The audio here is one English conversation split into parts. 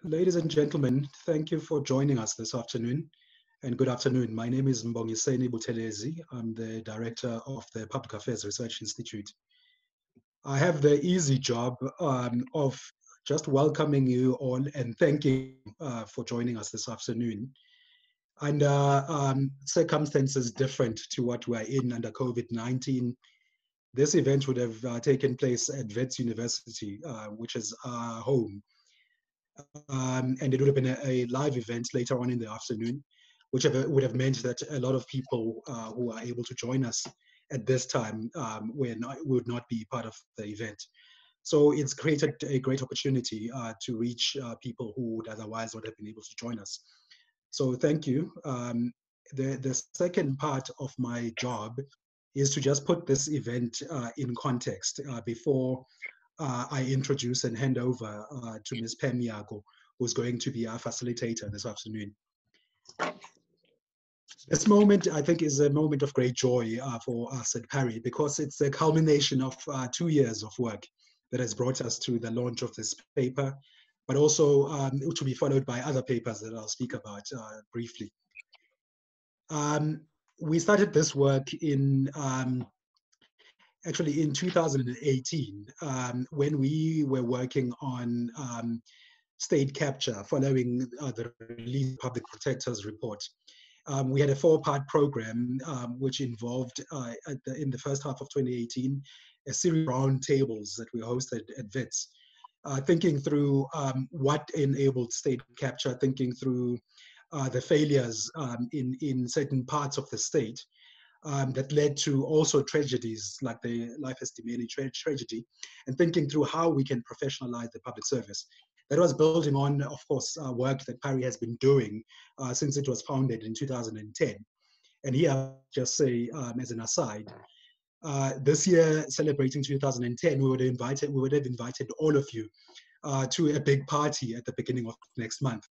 Ladies and gentlemen, thank you for joining us this afternoon, and good afternoon. My name is Mbongiseni Buthelezi. I'm the director of the Public Affairs Research Institute. I have the easy job of just welcoming you all and thanking you for joining us this afternoon. Under circumstances different to what we're in under COVID-19, this event would have taken place at Wits University, which is our home. And it would have been a live event later on in the afternoon, which would have meant that a lot of people who are able to join us at this time would not be part of the event. So it's created a great opportunity to reach people who would otherwise not have been able to join us. So thank you. The second part of my job is to just put this event in context before I introduce and hand over to Ms. Pam Yako, who's going to be our facilitator this afternoon. This moment, I think, is a moment of great joy for us at PARI because it's the culmination of 2 years of work that has brought us to the launch of this paper, but also to be followed by other papers that I'll speak about briefly. We started this work in actually in 2018, when we were working on state capture following the release of Public Protector's report. We had a 4-part program which involved, in the first half of 2018, a series of roundtables that we hosted at Wits, thinking through what enabled state capture, thinking through the failures in certain parts of the state, that led to also tragedies like the Life as Meny tragedy, and thinking through how we can professionalize the public service. That was building on, of course, work that PARI has been doing since it was founded in 2010. And here, I'll just say, as an aside, this year, celebrating 2010, we would have invited all of you to a big party at the beginning of next month,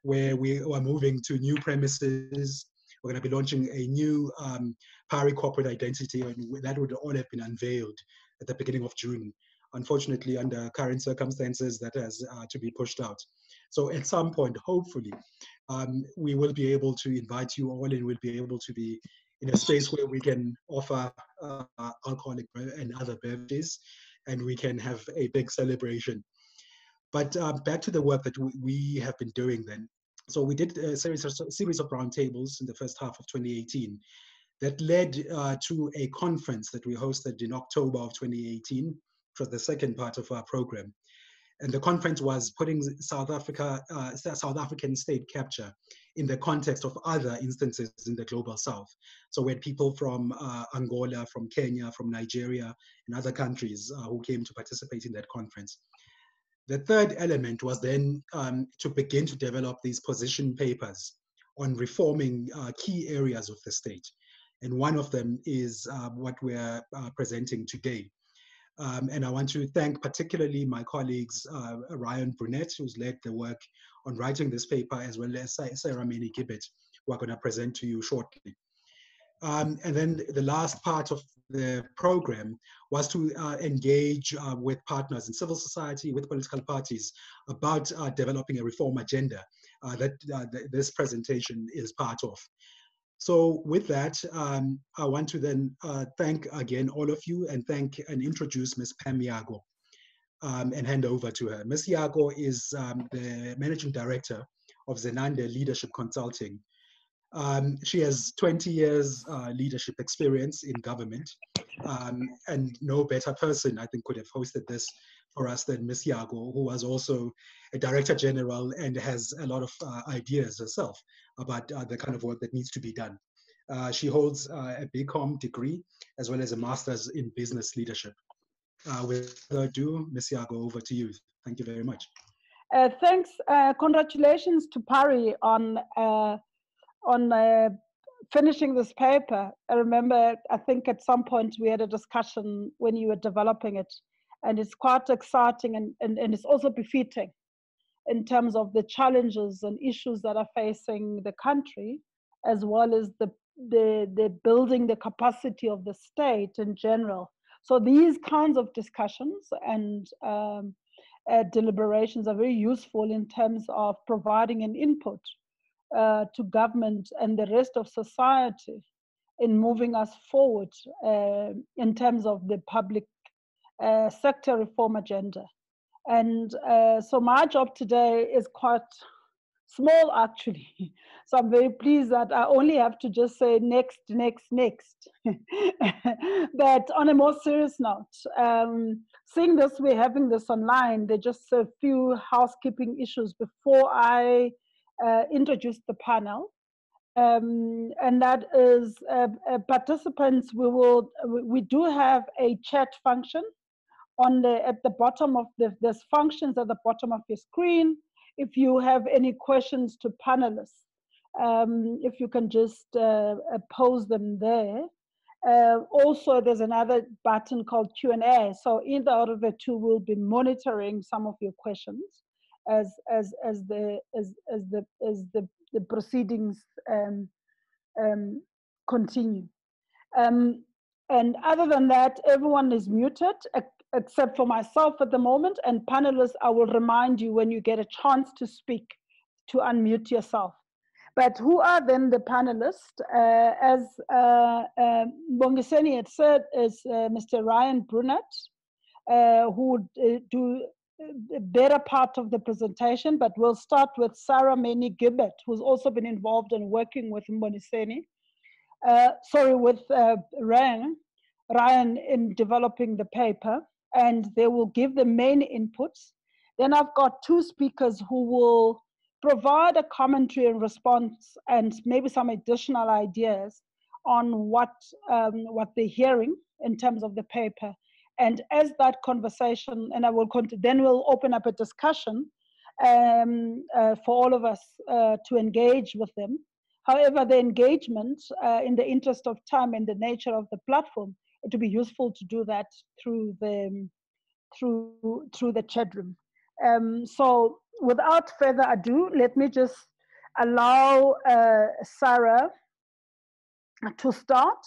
where we are moving to new premises. We're going to be launching a new PARI corporate identity, and that would all have been unveiled at the beginning of June. Unfortunately, under current circumstances, that has to be pushed out. So at some point, hopefully, we will be able to invite you all, and we'll be able to be in a space where we can offer alcoholic and other beverages, and we can have a big celebration. But back to the work that we have been doing then. So we did a series of roundtables in the first half of 2018 that led to a conference that we hosted in October of 2018, which was the second part of our program. And the conference was putting South African state capture in the context of other instances in the global South. So we had people from Angola, from Kenya, from Nigeria, and other countries who came to participate in that conference. The third element was then to begin to develop these position papers on reforming key areas of the state. And one of them is what we're presenting today. And I want to thank particularly my colleagues, Ryan Brunette, who's led the work on writing this paper, as well as Sarah Meny-Gibert, who are going to present to you shortly. And then the last part of the program was to engage with partners in civil society, with political parties, about developing a reform agenda that this presentation is part of. So with that, I want to then thank again all of you and thank and introduce Ms. Pam Yako and hand over to her. Ms. Yako is the Managing Director of Zenande Leadership Consulting. She has 20 years leadership experience in government, and no better person, I think, could have hosted this for us than Ms. Yako, who was also a Director General and has a lot of ideas herself about the kind of work that needs to be done. She holds a BCom degree as well as a Master's in Business Leadership. Without further ado, Ms. Yako, over to you. Thank you very much. Thanks. Congratulations to PARI on finishing this paper. I remember, I think at some point we had a discussion when you were developing it, and it's quite exciting and it's also befitting in terms of the challenges and issues that are facing the country, as well as the building the capacity of the state in general. So these kinds of discussions and deliberations are very useful in terms of providing an input to government and the rest of society in moving us forward in terms of the public sector reform agenda. And so my job today is quite small, actually. So I'm very pleased that I only have to just say next, next, next. But on a more serious note, seeing this, we're having this online, there are just a few housekeeping issues before I introduce the panel. And that is participants, we do have a chat function at the bottom of there's functions at the bottom of your screen. If you have any questions to panelists, if you can just pose them there. Also, there's another button called Q&A. So either out of the two, we'll be monitoring some of your questions as the proceedings continue. And other than that, everyone is muted except for myself at the moment, and panelists, I will remind you when you get a chance to speak to unmute yourself. But who are then the panelists? As Mbongiseni had said, is Mr. Ryan Brunette, who would do a better part of the presentation, but we'll start with Sarah Meny-Gibert, who's also been involved in working with Mbongiseni. With Ryan in developing the paper, and they will give the main inputs. Then I've got two speakers who will provide a commentary and response and maybe some additional ideas on what they're hearing in terms of the paper. And as that conversation, and I will continue, then we'll open up a discussion for all of us to engage with them. However, the engagement, in the interest of time and the nature of the platform, it would be useful to do that through the chat room. So without further ado, let me just allow Sarah to start,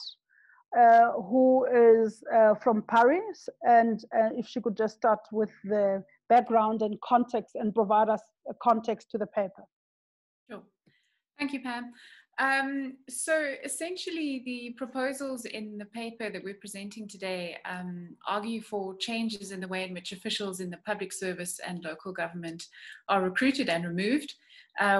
who is from PARI, and if she could just start with the background and context and provide us a context to the paper. Sure. Thank you, Pam. So essentially, the proposals in the paper that we're presenting today argue for changes in the way in which officials in the public service and local government are recruited and removed,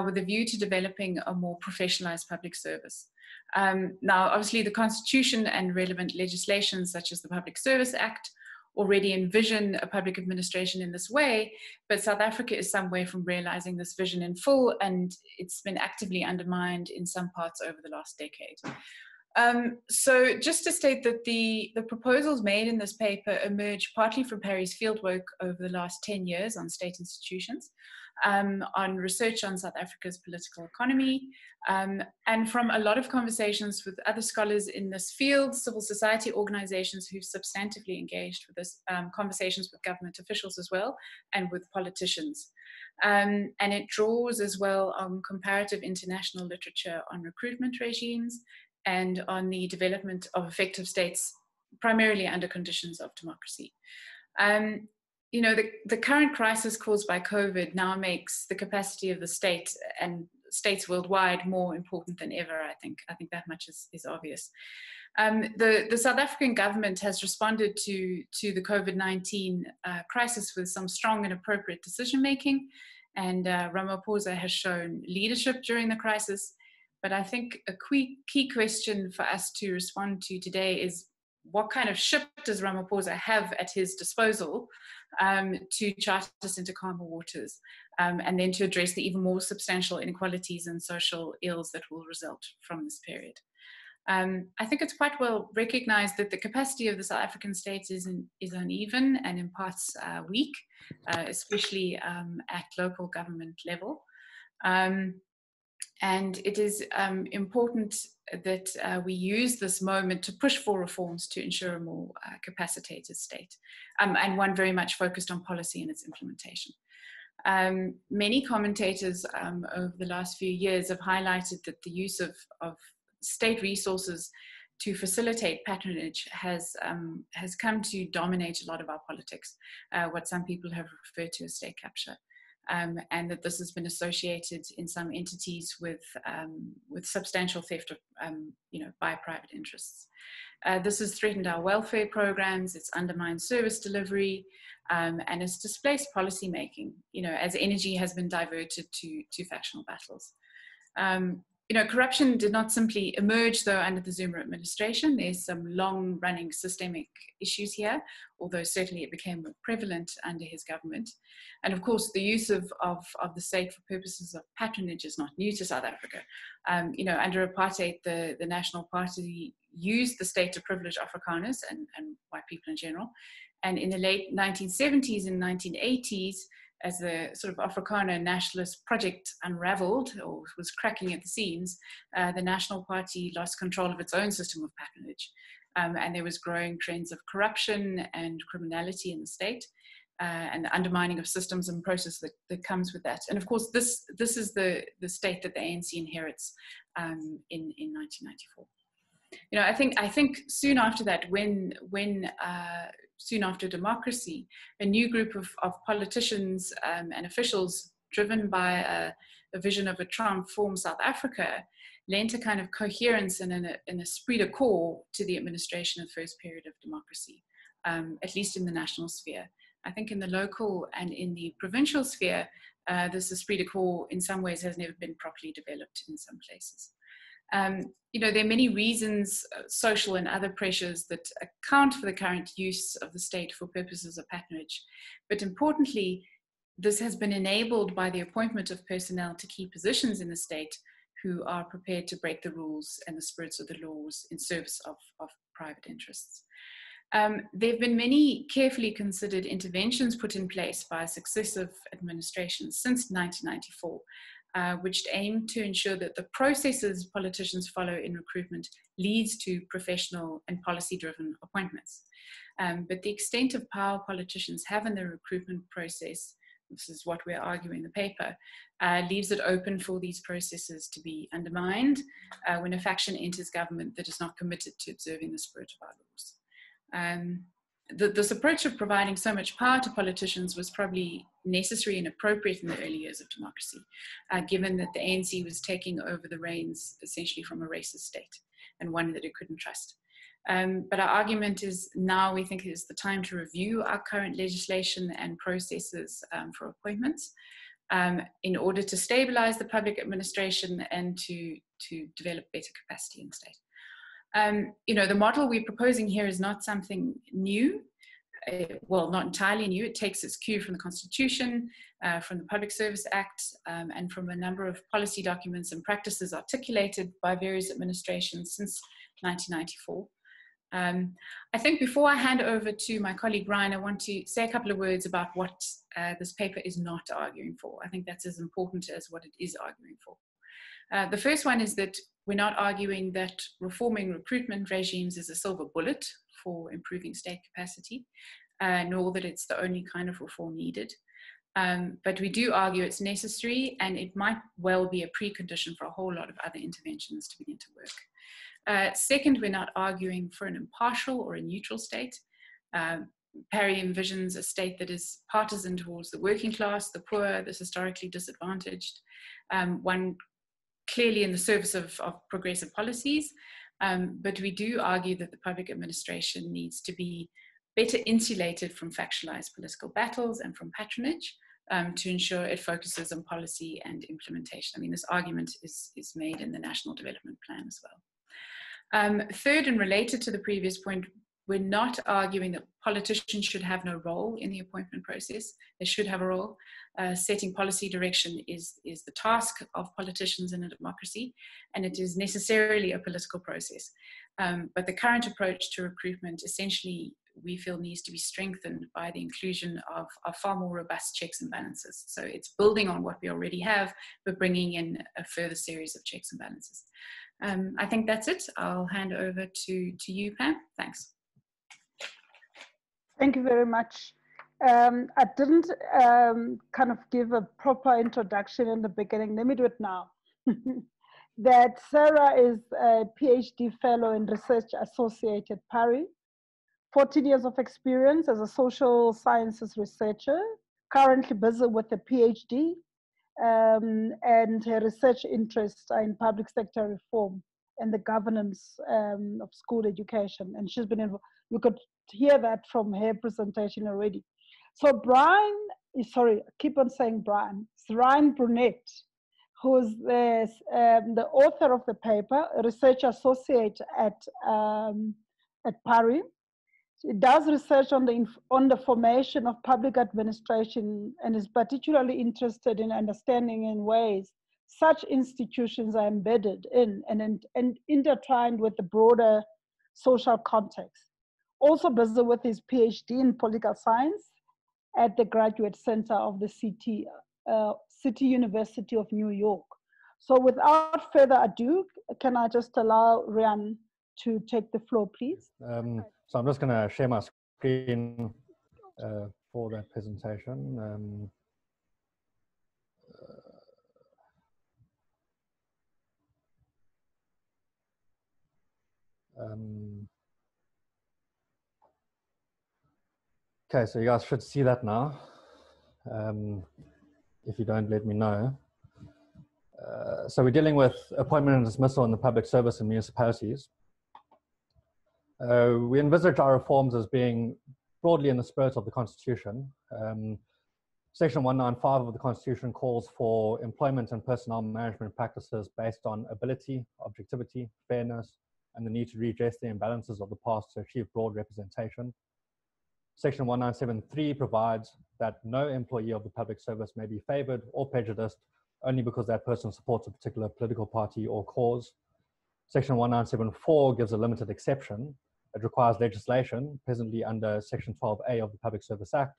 with a view to developing a more professionalized public service. Now, obviously, the Constitution and relevant legislation, such as the Public Service Act, already envision a public administration in this way, but South Africa is some way from realizing this vision in full, and it's been actively undermined in some parts over the last decade. So just to state that the proposals made in this paper emerge partly from PARI's fieldwork over the last 10 years on state institutions, on research on South Africa's political economy, and from a lot of conversations with other scholars in this field, civil society organizations who've substantively engaged with this, conversations with government officials as well, and with politicians. And it draws as well on comparative international literature on recruitment regimes and on the development of effective states, primarily under conditions of democracy. You know, the current crisis caused by COVID now makes the capacity of the state and states worldwide more important than ever, I think. I think that much is obvious. The South African government has responded to the COVID-19 crisis with some strong and appropriate decision-making, and Ramaphosa has shown leadership during the crisis. But I think a key question for us to respond to today is, what kind of ship does Ramaphosa have at his disposal to chart us into calmer waters, and then to address the even more substantial inequalities and social ills that will result from this period? I think it's quite well recognized that the capacity of the South African state is uneven and in parts weak, especially at local government level. And it is important that we use this moment to push for reforms to ensure a more capacitated state, and one very much focused on policy and its implementation. Many commentators over the last few years have highlighted that the use of state resources to facilitate patronage has come to dominate a lot of our politics, what some people have referred to as state capture. And that this has been associated in some entities with substantial theft of, by private interests. This has threatened our welfare programs, it's undermined service delivery, and it's displaced policy making, as energy has been diverted to factional battles. Corruption did not simply emerge, though, under the Zuma administration. There's some long-running systemic issues here, although certainly it became more prevalent under his government. And of course, the use of the state for purposes of patronage is not new to South Africa. Under apartheid, the National Party used the state to privilege Afrikaners and white people in general. And in the late 1970s and 1980s, as the sort of Afrikaner nationalist project unraveled or was cracking at the seams, the National Party lost control of its own system of patronage. And there was growing trends of corruption and criminality in the state, and the undermining of systems and process that comes with that. And of course, this is the state that the ANC inherits in 1994. I think soon after that, when soon after democracy, a new group of politicians and officials driven by a vision of a transformed South Africa lent a kind of coherence and an esprit de corps to the administration of the first period of democracy, at least in the national sphere. I think in the local and in the provincial sphere, this esprit de corps in some ways has never been properly developed in some places. There are many reasons, social and other pressures, that account for the current use of the state for purposes of patronage. But importantly, this has been enabled by the appointment of personnel to key positions in the state who are prepared to break the rules and the spirits of the laws in service of private interests. There have been many carefully considered interventions put in place by successive administrations since 1994, which aim to ensure that the processes politicians follow in recruitment leads to professional and policy-driven appointments. But the extent of power politicians have in the recruitment process, this is what we're arguing in the paper, leaves it open for these processes to be undermined when a faction enters government that is not committed to observing the spirit of our laws. This approach of providing so much power to politicians was probably necessary and appropriate in the early years of democracy, given that the ANC was taking over the reins essentially from a racist state and one that it couldn't trust. But our argument is now we think is the time to review our current legislation and processes for appointments in order to stabilize the public administration and to develop better capacity in the state. The model we're proposing here is not something new, well, not entirely new. It takes its cue from the Constitution, from the Public Service Act, and from a number of policy documents and practices articulated by various administrations since 1994. I think before I hand over to my colleague Ryan, I want to say a couple of words about what this paper is not arguing for. I think that's as important as what it is arguing for. The first one is that we're not arguing that reforming recruitment regimes is a silver bullet for improving state capacity, nor that it's the only kind of reform needed. But we do argue it's necessary, and it might well be a precondition for a whole lot of other interventions to begin to work. Second, we're not arguing for an impartial or a neutral state. PARI envisions a state that is partisan towards the working class, the poor, the historically disadvantaged, one clearly in the service of progressive policies, but we do argue that the public administration needs to be better insulated from factionalized political battles and from patronage to ensure it focuses on policy and implementation. I mean, this argument is made in the National Development Plan as well. Third, and related to the previous point, we're not arguing that politicians should have no role in the appointment process. They should have a role. Setting policy direction is the task of politicians in a democracy, and it is necessarily a political process. But the current approach to recruitment essentially, we feel, needs to be strengthened by the inclusion of far more robust checks and balances. So it's building on what we already have, but bringing in a further series of checks and balances. I think that's it. I'll hand over to you, Pam. Thanks. Thank you very much. I didn't kind of give a proper introduction in the beginning. Let me do it now. that Sarah is a PhD fellow and research associate at PARI, 14 years of experience as a social sciences researcher, currently busy with a PhD, and her research interests are in public sector reform and the governance of school education. And she's been involved. You could hear that from her presentation already. So Brian, sorry, I keep on saying Brian, it's Ryan Brunette, who's the author of the paper, a research associate at PARI. He does research on the formation of public administration and is particularly interested in understanding in ways such institutions are embedded in and intertwined with the broader social context. Also busy with his PhD in political science at the Graduate Center of the City University of New York. So without further ado, can I just allow Ryan to take the floor, please? So I'm just going to share my screen for that presentation. Okay, so you guys should see that now. If you don't, let me know. So we're dealing with appointment and dismissal in the public service and municipalities. We envisage our reforms as being broadly in the spirit of the Constitution. Section 195 of the Constitution calls for employment and personnel management practices based on ability, objectivity, fairness, and the need to redress the imbalances of the past to achieve broad representation. Section 1973 provides that no employee of the public service may be favored or prejudiced only because that person supports a particular political party or cause. Section 1974 gives a limited exception. It requires legislation, presently under Section 12A of the Public Service Act,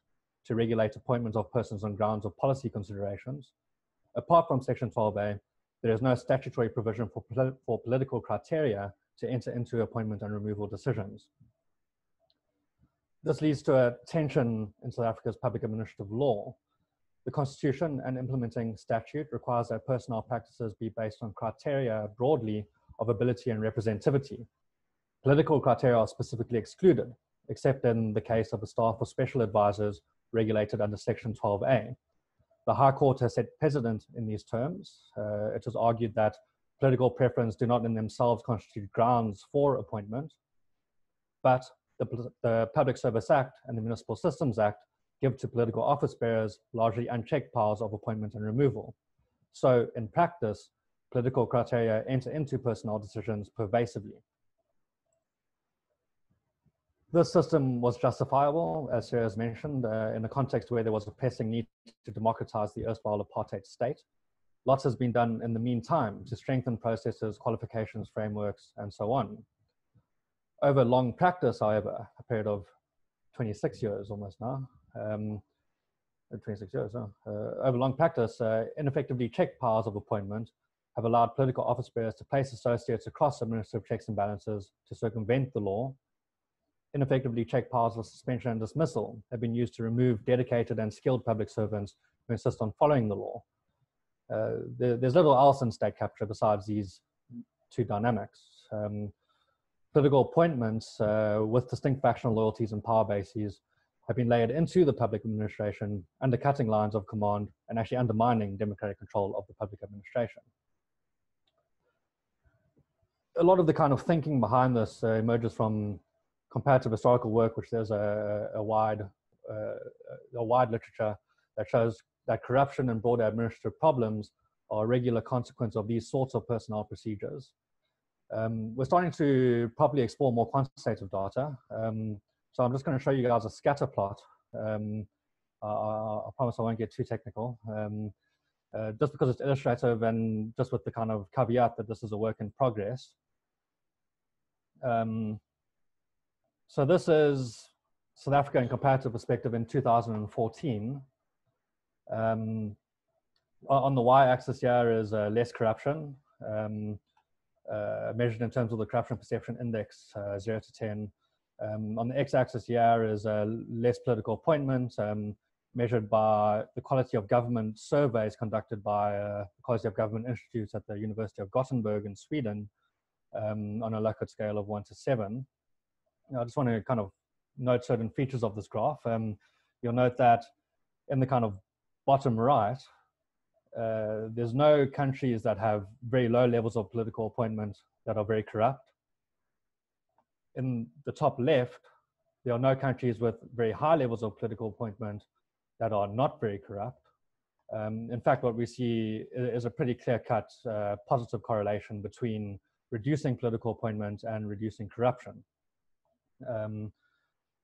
to regulate appointments of persons on grounds of policy considerations. Apart from Section 12A, there is no statutory provision for political criteria to enter into appointment and removal decisions. This leads to a tension in South Africa's public administrative law. The Constitution and implementing statute requires that personnel practices be based on criteria broadly of ability and representativity. Political criteria are specifically excluded, except in the case of the staff or special advisors regulated under Section 12A. The High Court has set precedent in these terms. It has argued that political preference do not in themselves constitute grounds for appointment, but the Public Service Act and the Municipal Systems Act give to political office bearers largely unchecked powers of appointment and removal. So in practice, political criteria enter into personnel decisions pervasively. This system was justifiable, as Sarah has mentioned, in a context where there was a pressing need to democratize the erstwhile apartheid state. Lots has been done in the meantime to strengthen processes, qualifications, frameworks, and so on. Over long practice, however, a period of 26 years almost now, over long practice, ineffectively checked powers of appointment have allowed political office bearers to place associates across administrative checks and balances to circumvent the law. Ineffectively checked powers of suspension and dismissal have been used to remove dedicated and skilled public servants who insist on following the law. There's little else in state capture besides these two dynamics. Political appointments with distinct factional loyalties and power bases have been layered into the public administration, undercutting lines of command and actually undermining democratic control of the public administration. A lot of the kind of thinking behind this emerges from comparative historical work, which there's a wide literature that shows that corruption and broader administrative problems are a regular consequence of these sorts of personnel procedures. We're starting to properly explore more quantitative data. So I'm just going to show you guys a scatter plot. I promise I won't get too technical. Just because it's illustrative and just with the kind of caveat that this is a work in progress. So this is South Africa in comparative perspective in 2014. On the y-axis here is less corruption, measured in terms of the corruption perception index, 0 to 10. On the x-axis here is less political appointment, measured by the quality of government surveys conducted by the Quality of Government Institute at the University of Gothenburg in Sweden on a Likert scale of 1 to 7. I just want to kind of note certain features of this graph. You'll note that in the kind of bottom right, there's no countries that have very low levels of political appointment that are very corrupt. In the top left, there are no countries with very high levels of political appointment that are not very corrupt. In fact, what we see is a pretty clear-cut positive correlation between reducing political appointment and reducing corruption.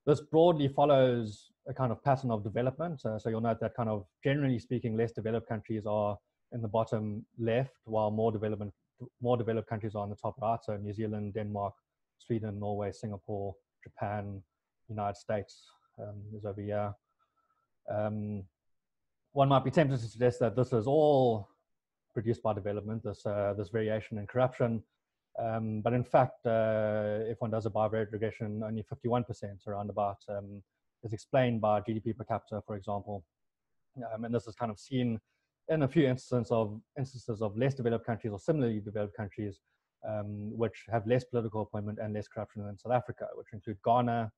This broadly follows a kind of pattern of development. So you'll note that kind of generally speaking, less developed countries are in the bottom left, while more developed countries are on the top right. So New Zealand, Denmark, Sweden, Norway, Singapore, Japan, United States is over here. One might be tempted to suggest that this is all produced by development, this variation in corruption. But in fact, if one does a bivariate regression, only 51% around about is explained by GDP per capita, for example. And this is kind of seen in a few instances of less developed countries or similarly developed countries, which have less political appointment and less corruption than South Africa, which include Ghana,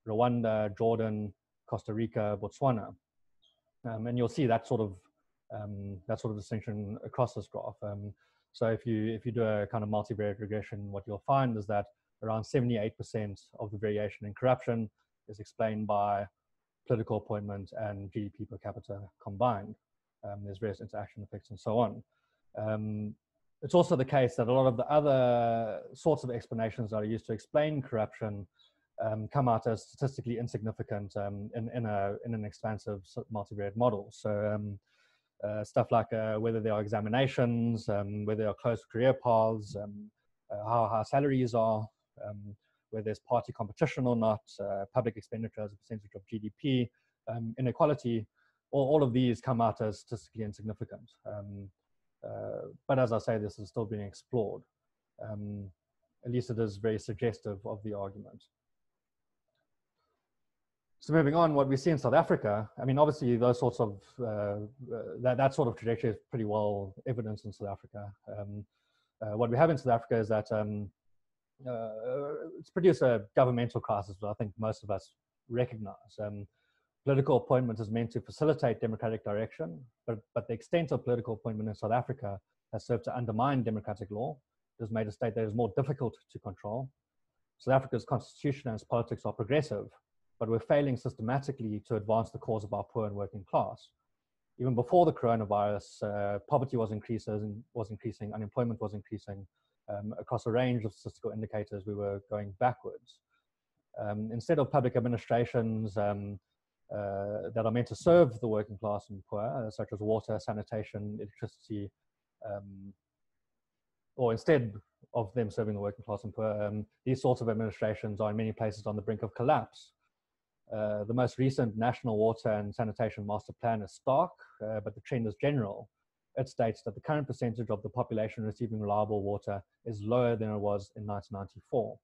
Rwanda, Jordan, Costa Rica, Botswana. And you'll see that sort of distinction across this graph. So if you do a kind of multivariate regression, what you'll find is that around 78% of the variation in corruption is explained by political appointment and GDP per capita combined. There's various interaction effects and so on. It's also the case that a lot of the other sorts of explanations that are used to explain corruption come out as statistically insignificant in an expansive multivariate model. So stuff like whether there are examinations, whether there are closed career paths, how high salaries are, whether there's party competition or not, public expenditure as a percentage of GDP, inequality, all of these come out as statistically insignificant. But as I say, this is still being explored. At least it is very suggestive of the argument. So moving on, what we see in South Africa, I mean, obviously those sorts of, that sort of trajectory is pretty well evidenced in South Africa. What we have in South Africa is that it's produced a governmental crisis that I think most of us recognize. Political appointment is meant to facilitate democratic direction, but the extent of political appointment in South Africa has served to undermine democratic law. It has made a state that is more difficult to control. South Africa's constitution and its politics are progressive, but we're failing systematically to advance the cause of our poor and working class. Even before the coronavirus, poverty was increasing, unemployment was increasing. Across a range of statistical indicators, we were going backwards. Instead of public administrations that are meant to serve the working class and poor, such as water, sanitation, electricity, or instead of them serving the working class and poor, these sorts of administrations are in many places on the brink of collapse. The most recent National Water and Sanitation Master Plan is stark, but the trend is general. It states that the current percentage of the population receiving reliable water is lower than it was in 1994.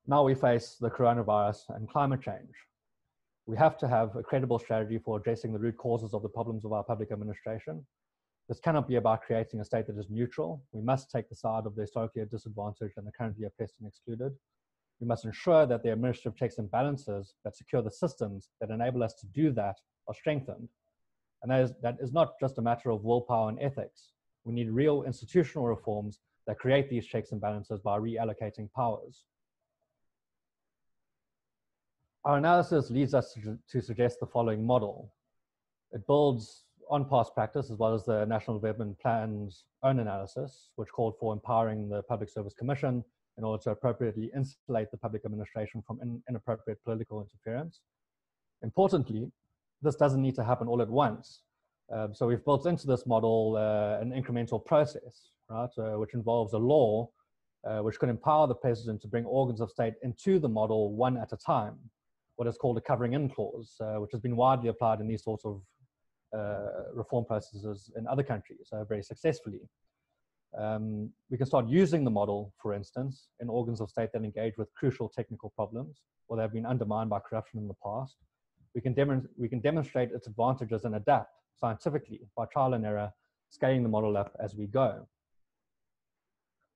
Now we face the coronavirus and climate change. We have to have a credible strategy for addressing the root causes of the problems of our public administration. This cannot be about creating a state that is neutral. We must take the side of the historically disadvantaged and the currently oppressed and excluded. We must ensure that the administrative checks and balances that secure the systems that enable us to do that are strengthened. And that is not just a matter of willpower and ethics. We need real institutional reforms that create these checks and balances by reallocating powers. Our analysis leads us to suggest the following model. It builds on past practice as well as the National Development Plan's own analysis, which called for empowering the Public Service Commission in order to appropriately insulate the public administration from inappropriate political interference. Importantly, this doesn't need to happen all at once. So we've built into this model an incremental process, right, which involves a law which could empower the president to bring organs of state into the model one at a time, what is called a covering in clause, which has been widely applied in these sorts of reform processes in other countries very successfully. We can start using the model, for instance, in organs of state that engage with crucial technical problems or that have been undermined by corruption in the past. we can demonstrate its advantages and adapt scientifically by trial and error, scaling the model up as we go.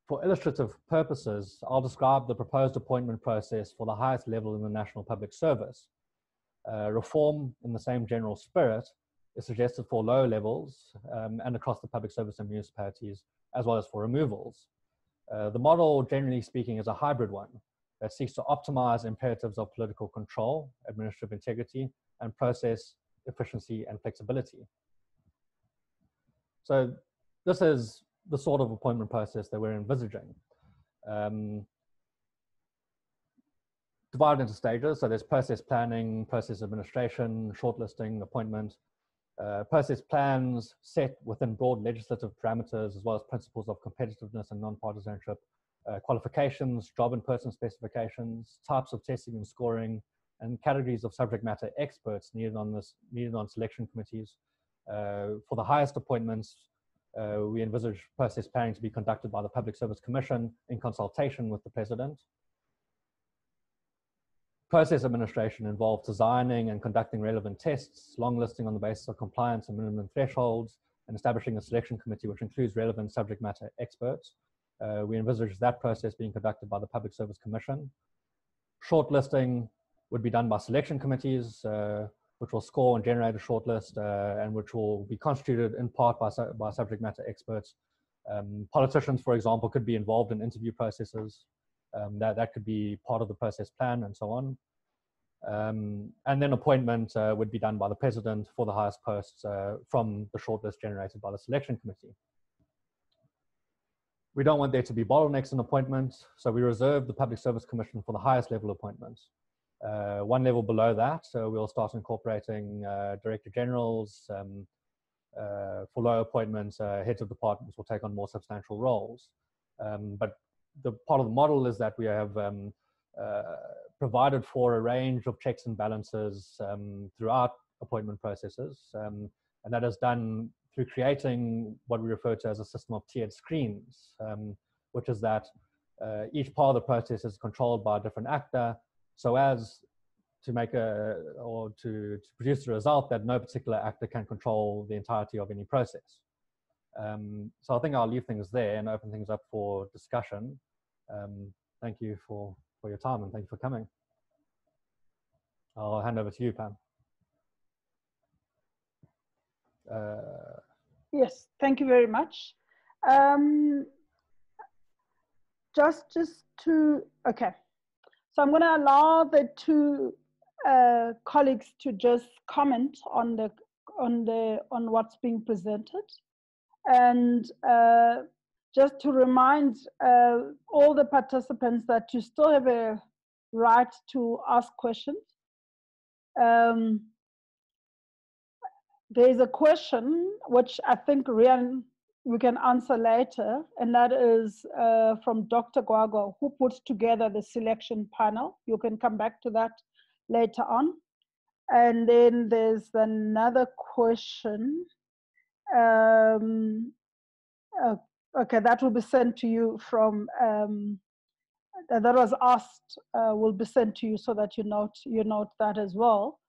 For illustrative purposes, I'll describe the proposed appointment process for the highest level in the National Public Service. Reform in the same general spirit is suggested for lower levels and across the public service and municipalities, as well as for removals. The model, generally speaking, is a hybrid one that seeks to optimize imperatives of political control, administrative integrity, and process efficiency and flexibility. So this is the sort of appointment process that we're envisaging. Divided into stages, so there's process planning, process administration, shortlisting, appointment. Process plans set within broad legislative parameters, as well as principles of competitiveness and non-partisanship, qualifications, job and person specifications, types of testing and scoring, and categories of subject matter experts needed on selection committees. For the highest appointments, we envisage process planning to be conducted by the Public Service Commission in consultation with the President. Process administration involves designing and conducting relevant tests, long listing on the basis of compliance and minimum thresholds, and establishing a selection committee which includes relevant subject matter experts. We envisage that process being conducted by the Public Service Commission. Shortlisting would be done by selection committees, which will score and generate a shortlist, and which will be constituted in part by subject matter experts. Politicians, for example, could be involved in interview processes. That could be part of the process plan and so on. And then appointment would be done by the President for the highest posts from the shortlist generated by the selection committee. We don't want there to be bottlenecks in appointment, so we reserve the Public Service Commission for the highest level appointments. One level below that, so we'll start incorporating Director Generals. For low appointments, heads of departments will take on more substantial roles. But the part of the model is that we have provided for a range of checks and balances throughout appointment processes, and that is done through creating what we refer to as a system of tiered screens, which is that each part of the process is controlled by a different actor, so as to make to produce the result that no particular actor can control the entirety of any process. So I think I'll leave things there and open things up for discussion. Thank you for your time, and thank you for coming. I'll hand over to you, Pam. Yes, thank you very much. Okay. So I'm going to allow the two colleagues to just comment on what's being presented, and just to remind all the participants that you still have a right to ask questions. There's a question which I think Rian, we can answer later, and that is from Dr. Gwagwa, who puts together the selection panel. You can come back to that later on. And then there's another question. Okay, that will be sent to you from, that was asked, will be sent to you so that you note that as well.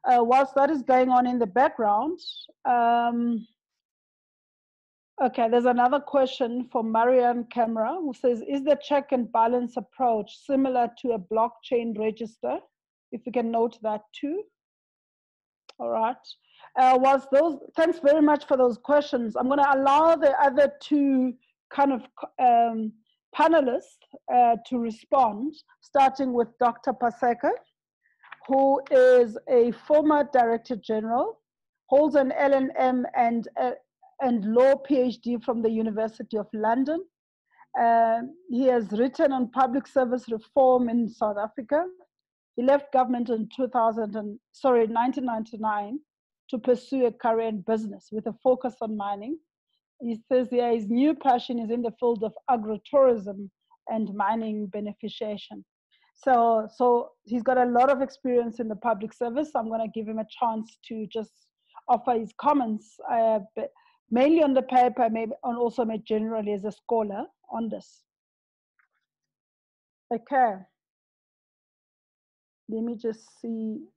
Whilst that is going on in the background, okay, there's another question from Marianne Camera, who says, is the check and balance approach similar to a blockchain register? If you can note that too. All right. Thanks very much for those questions. I'm going to allow the other two kind of panelists to respond, starting with Dr. Paseka, who is a former Director General, holds an LLM and law PhD from the University of London. He has written on public service reform in South Africa. He left government in 1999 to pursue a career in business with a focus on mining. He says his new passion is in the field of agritourism and mining beneficiation. So he's got a lot of experience in the public service. I'm going to give him a chance to just offer his comments, mainly on the paper, maybe, and also generally as a scholar on this. Okay. Let me just see.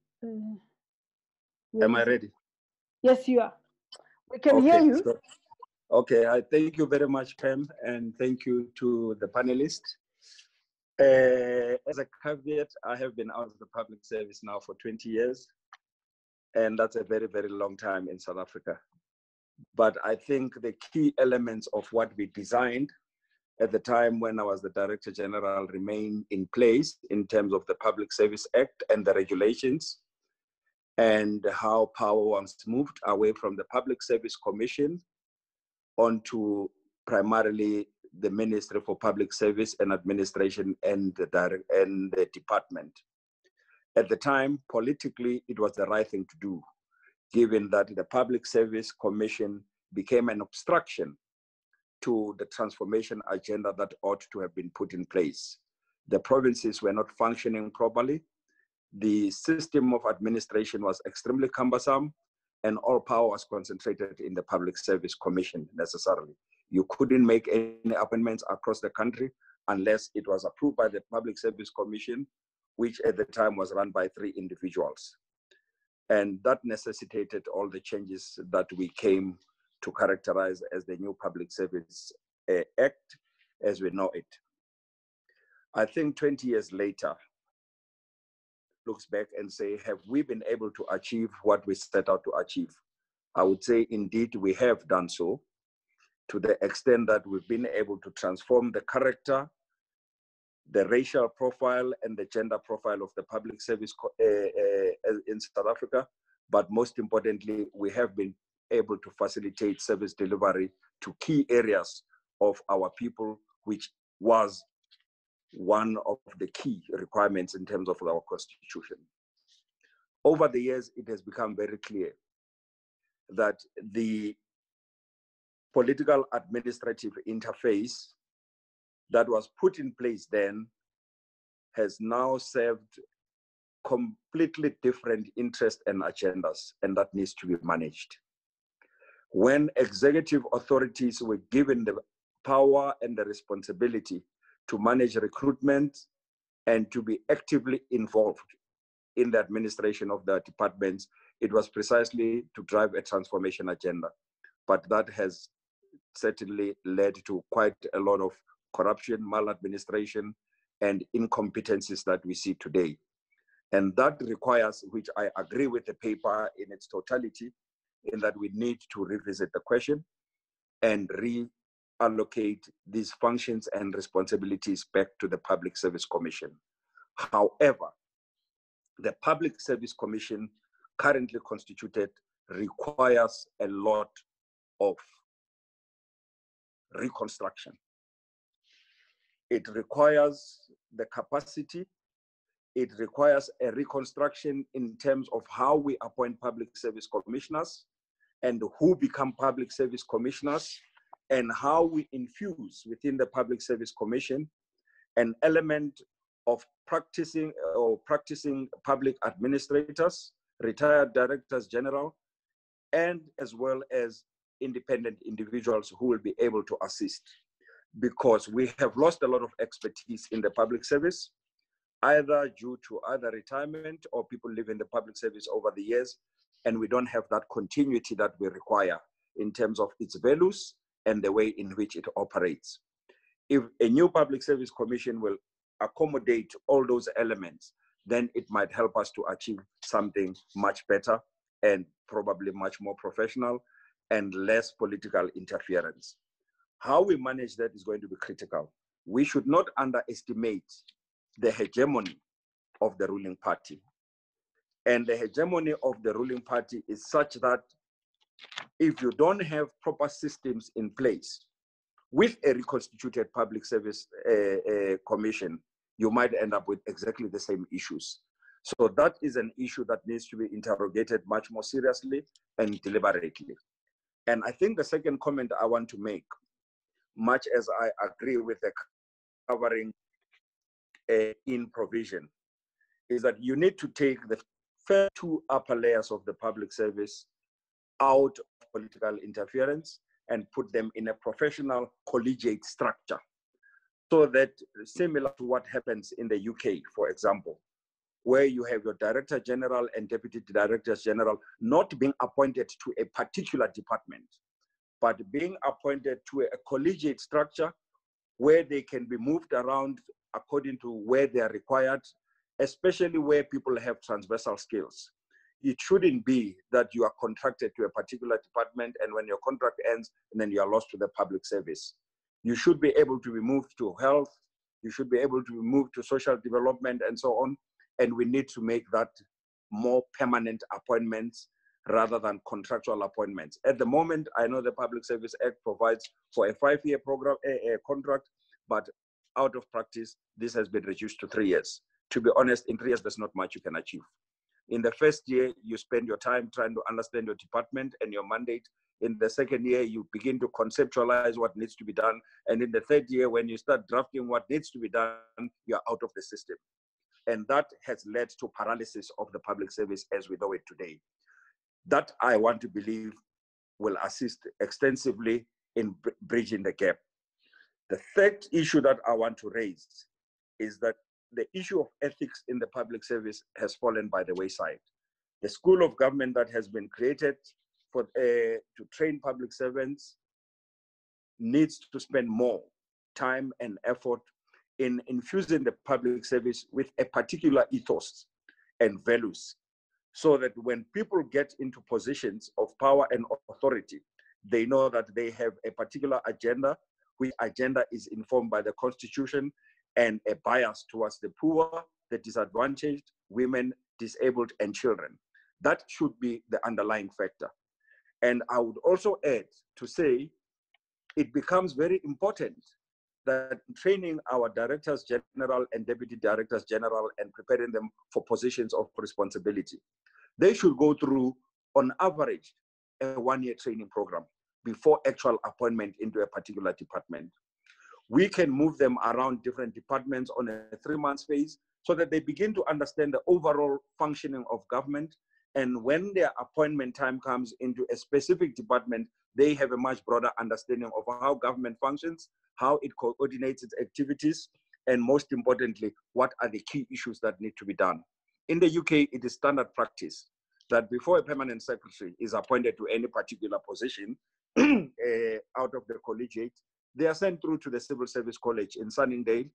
Am I ready? Yes, you are. We can hear you. So, okay, I thank you very much, Pam, and thank you to the panelists. As a caveat, I have been out of the public service now for 20 years, and that's a very, very long time in South Africa. But I think the key elements of what we designed at the time when I was the Director General remain in place in terms of the Public Service Act and the regulations, and how power was moved away from the Public Service Commission onto primarily the Ministry for Public Service and Administration and the department. At the time, politically, it was the right thing to do, given that the Public Service Commission became an obstruction to the transformation agenda that ought to have been put in place. The provinces were not functioning properly. The system of administration was extremely cumbersome, and all power was concentrated in the Public Service Commission necessarily. You couldn't make any appointments across the country unless it was approved by the Public Service Commission, which at the time was run by 3 individuals. And that necessitated all the changes that we came to characterize as the new Public Service Act as we know it. I think 20 years later, looks back and say, have we been able to achieve what we set out to achieve? I would say indeed we have done so, to the extent that we've been able to transform the character, the racial profile and the gender profile of the public service in South Africa. But most importantly, we have been able to facilitate service delivery to key areas of our people, which was one of the key requirements in terms of our constitution. Over the years, it has become very clear that the political administrative interface that was put in place then has now served completely different interests and agendas, and that needs to be managed. When executive authorities were given the power and the responsibility to manage recruitment and to be actively involved in the administration of the departments, it was precisely to drive a transformation agenda. But that has certainly led to quite a lot of corruption, maladministration, and incompetencies that we see today. And that requires, which I agree with the paper in its totality, in that we need to revisit the question and reallocate these functions and responsibilities back to the Public Service Commission. However, the Public Service Commission currently constituted requires a lot of reconstruction. It requires the capacity. It requires a reconstruction in terms of how we appoint public service commissioners and who become public service commissioners, and how we infuse within the Public Service Commission an element of practicing public administrators, retired directors general, and as well as independent individuals who will be able to assist. Because we have lost a lot of expertise in the public service, either due to either retirement or people live in the public service over the years, and we don't have that continuity that we require in terms of its values and the way in which it operates. If a new Public Service Commission will accommodate all those elements, then it might help us to achieve something much better and probably much more professional and less political interference. How we manage that is going to be critical. We should not underestimate the hegemony of the ruling party. And the hegemony of the ruling party is such that if you don't have proper systems in place with a reconstituted Public Service Commission, you might end up with exactly the same issues. So that is an issue that needs to be interrogated much more seriously and deliberately. And I think the second comment I want to make, much as I agree with the covering in provision, is that you need to take the first 2 upper layers of the public service out of political interference and put them in a professional collegiate structure. So that, similar to what happens in the UK, for example, where you have your Director General and Deputy Directors General not being appointed to a particular department, but being appointed to a collegiate structure where they can be moved around according to where they are required, especially where people have transversal skills. It shouldn't be that you are contracted to a particular department and when your contract ends, and then you are lost to the public service. You should be able to be moved to health, you should be able to be moved to social development and so on. And we need to make that more permanent appointments rather than contractual appointments. At the moment, I know the Public Service Act provides for a 5-year program, a contract, but out of practice, this has been reduced to 3 years. To be honest, in 3 years, there's not much you can achieve. In the first year, you spend your time trying to understand your department and your mandate. In the second year, you begin to conceptualize what needs to be done. And in the third year, when you start drafting what needs to be done, you're out of the system. And that has led to paralysis of the public service as we know it today. That I want to believe will assist extensively in bridging the gap. The third issue that I want to raise is that the issue of ethics in the public service has fallen by the wayside. The school of government that has been created for, to train public servants needs to spend more time and effort in infusing the public service with a particular ethos and values, so that when people get into positions of power and authority, they know that they have a particular agenda, which agenda is informed by the Constitution and a bias towards the poor, the disadvantaged, women, disabled, and children. That should be the underlying factor. And I would also add to say, it becomes very important that training our Directors General and Deputy Directors General and preparing them for positions of responsibility, they should go through, on average, a 1-year training program before actual appointment into a particular department. We can move them around different departments on a 3-month phase so that they begin to understand the overall functioning of government. And when their appointment time comes into a specific department, they have a much broader understanding of how government functions, how it coordinates its activities, and most importantly, what are the key issues that need to be done. In the UK, it is standard practice that before a permanent secretary is appointed to any particular position out of the collegiate, they are sent through to the Civil Service College in Sunningdale,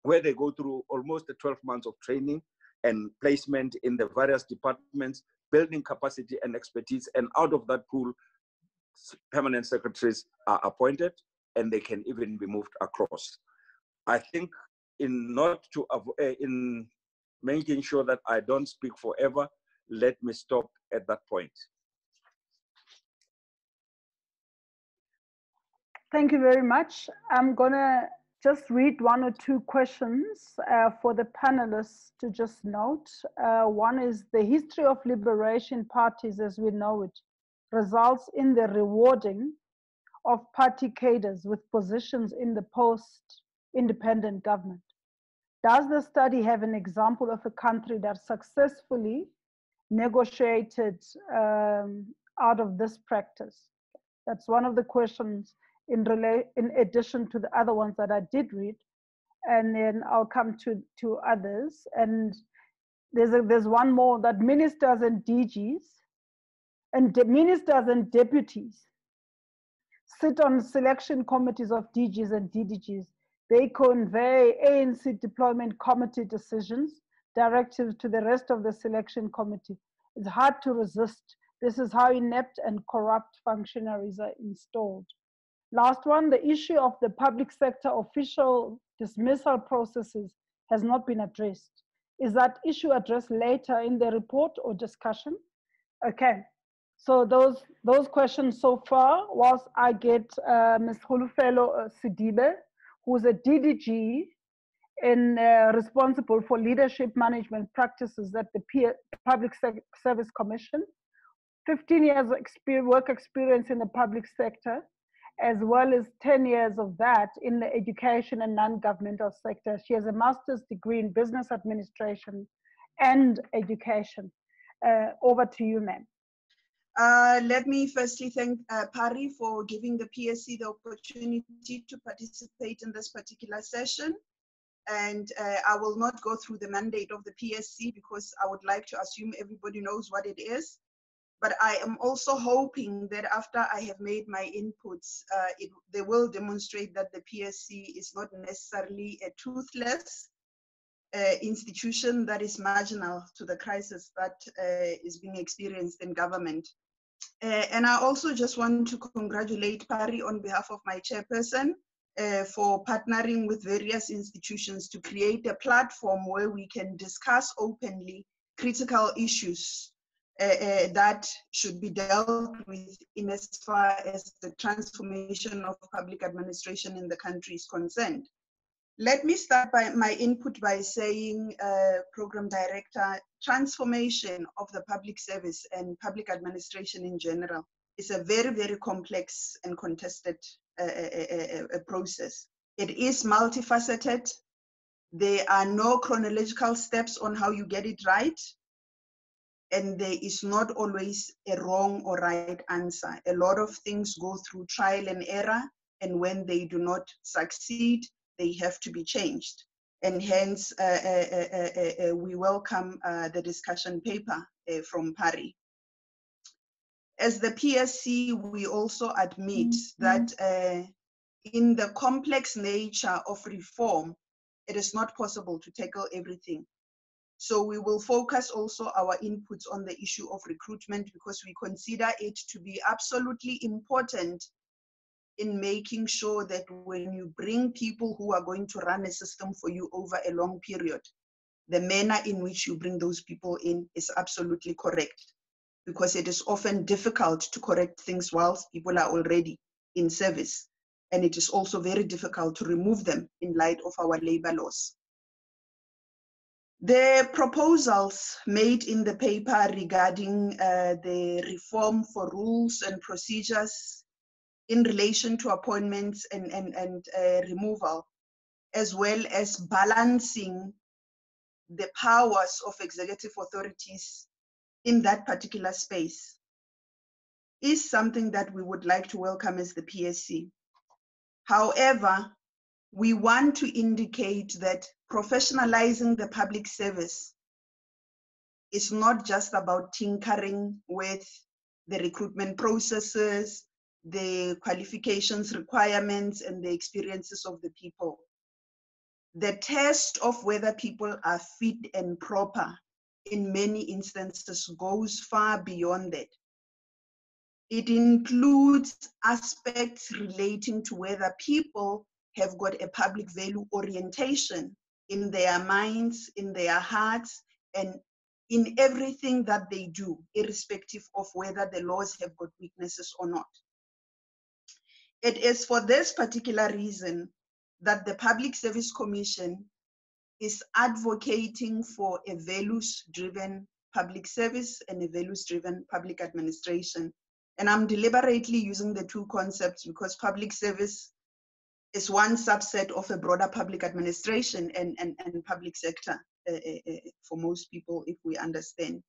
where they go through almost 12 months of training and placement in the various departments, building capacity and expertise. And out of that pool, permanent secretaries are appointed and they can even be moved across. I think in making sure that I don't speak forever, let me stop at that point. Thank you very much. I'm gonna just read 1 or 2 questions for the panelists to just note. One is, the history of liberation parties as we know it results in the rewarding of party cadres with positions in the post-independent government. Does the study have an example of a country that successfully negotiated out of this practice? That's one of the questions in addition to the other ones that I did read, and then I'll come to others. And there's one more, that ministers and DGs and ministers and deputies sit on selection committees of DGs and DDGs. They convey ANC deployment committee decisions, directives to the rest of the selection committee. It's hard to resist. This is how inept and corrupt functionaries are installed. Last one, the issue of the public sector official dismissal processes has not been addressed. Is that issue addressed later in the report or discussion? Okay, so those questions so far, whilst I get Ms. Kholofelo Sedibe, who's a DDG responsible for leadership management practices at the Public Service Commission, 15 years work experience in the public sector, as well as 10 years of that in the education and non-governmental sector. She has a master's degree in business administration and education. Over to you, ma'am. Let me firstly thank PARI for giving the PSC the opportunity to participate in this particular session. and I will not go through the mandate of the PSC because I would like to assume everybody knows what it is. But I am also hoping that after I have made my inputs, they will demonstrate that the PSC is not necessarily a toothless institution that is marginal to the crisis that is being experienced in government. And I also just want to congratulate PARI on behalf of my chairperson for partnering with various institutions to create a platform where we can discuss openly critical issues that should be dealt with in as far as the transformation of public administration in the country is concerned. Let me start by my input by saying, Program Director, transformation of the public service and public administration in general is a very, very complex and contested process. It is multifaceted. There are no chronological steps on how you get it right. And there is not always a wrong or right answer. A lot of things go through trial and error, and when they do not succeed, they have to be changed. And hence, we welcome the discussion paper from PARI. As the PSC, we also admit that in the complex nature of reform, it is not possible to tackle everything. So we will focus also our inputs on the issue of recruitment because we consider it to be absolutely important in making sure that when you bring people who are going to run a system for you over a long period, the manner in which you bring those people in is absolutely correct, because it is often difficult to correct things whilst people are already in service. And it is also very difficult to remove them in light of our labor laws. The proposals made in the paper regarding the reform for rules and procedures in relation to appointments and removal, as well as balancing the powers of executive authorities in that particular space, is something that we would like to welcome as the PSC. However, we want to indicate that professionalizing the public service is not just about tinkering with the recruitment processes, the qualifications requirements, and the experiences of the people. The test of whether people are fit and proper in many instances goes far beyond that. It includes aspects relating to whether people have got a public value orientation in their minds, in their hearts, and in everything that they do, irrespective of whether the laws have got weaknesses or not. It is for this particular reason that the Public Service Commission is advocating for a values-driven public service and a values-driven public administration. And I'm deliberately using the two concepts because public service is one subset of a broader public administration and public sector for most people, if we understand.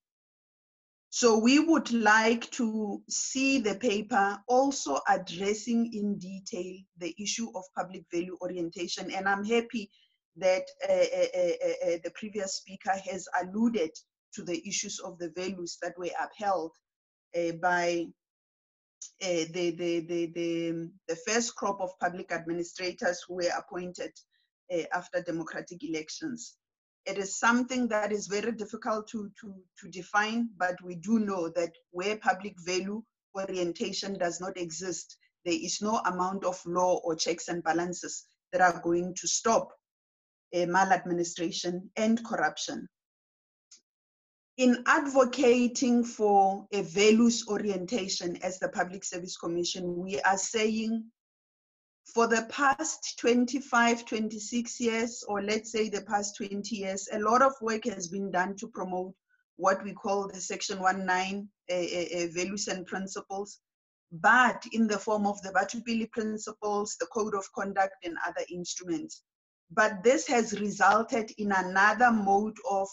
So we would like to see the paper also addressing in detail the issue of public value orientation. And I'm happy that the previous speaker has alluded to the issues of the values that were upheld by the first crop of public administrators who were appointed after democratic elections. It is something that is very difficult to define, but we do know that where public value orientation does not exist, there is no amount of law or checks and balances that are going to stop maladministration and corruption. In advocating for a values orientation as the Public Service Commission, we are saying for the past 25, 26 years, or let's say the past 20 years, a lot of work has been done to promote what we call the Section 19 values and principles, but in the form of the Batupili principles, the Code of Conduct, and other instruments. But this has resulted in another mode of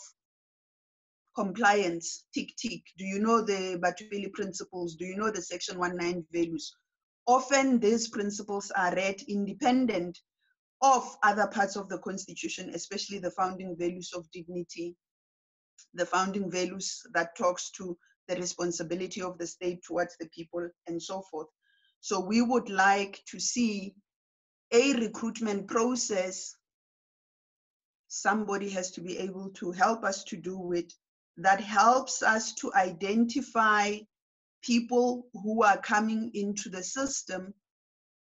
compliance, tick. Do you know the Batupili principles? Do you know the Section 19 values? Often these principles are read independent of other parts of the Constitution, especially the founding values of dignity, the founding values that talks to the responsibility of the state towards the people and so forth. So we would like to see a recruitment process. Somebody has to be able to help us to do it, that helps us to identify people who are coming into the system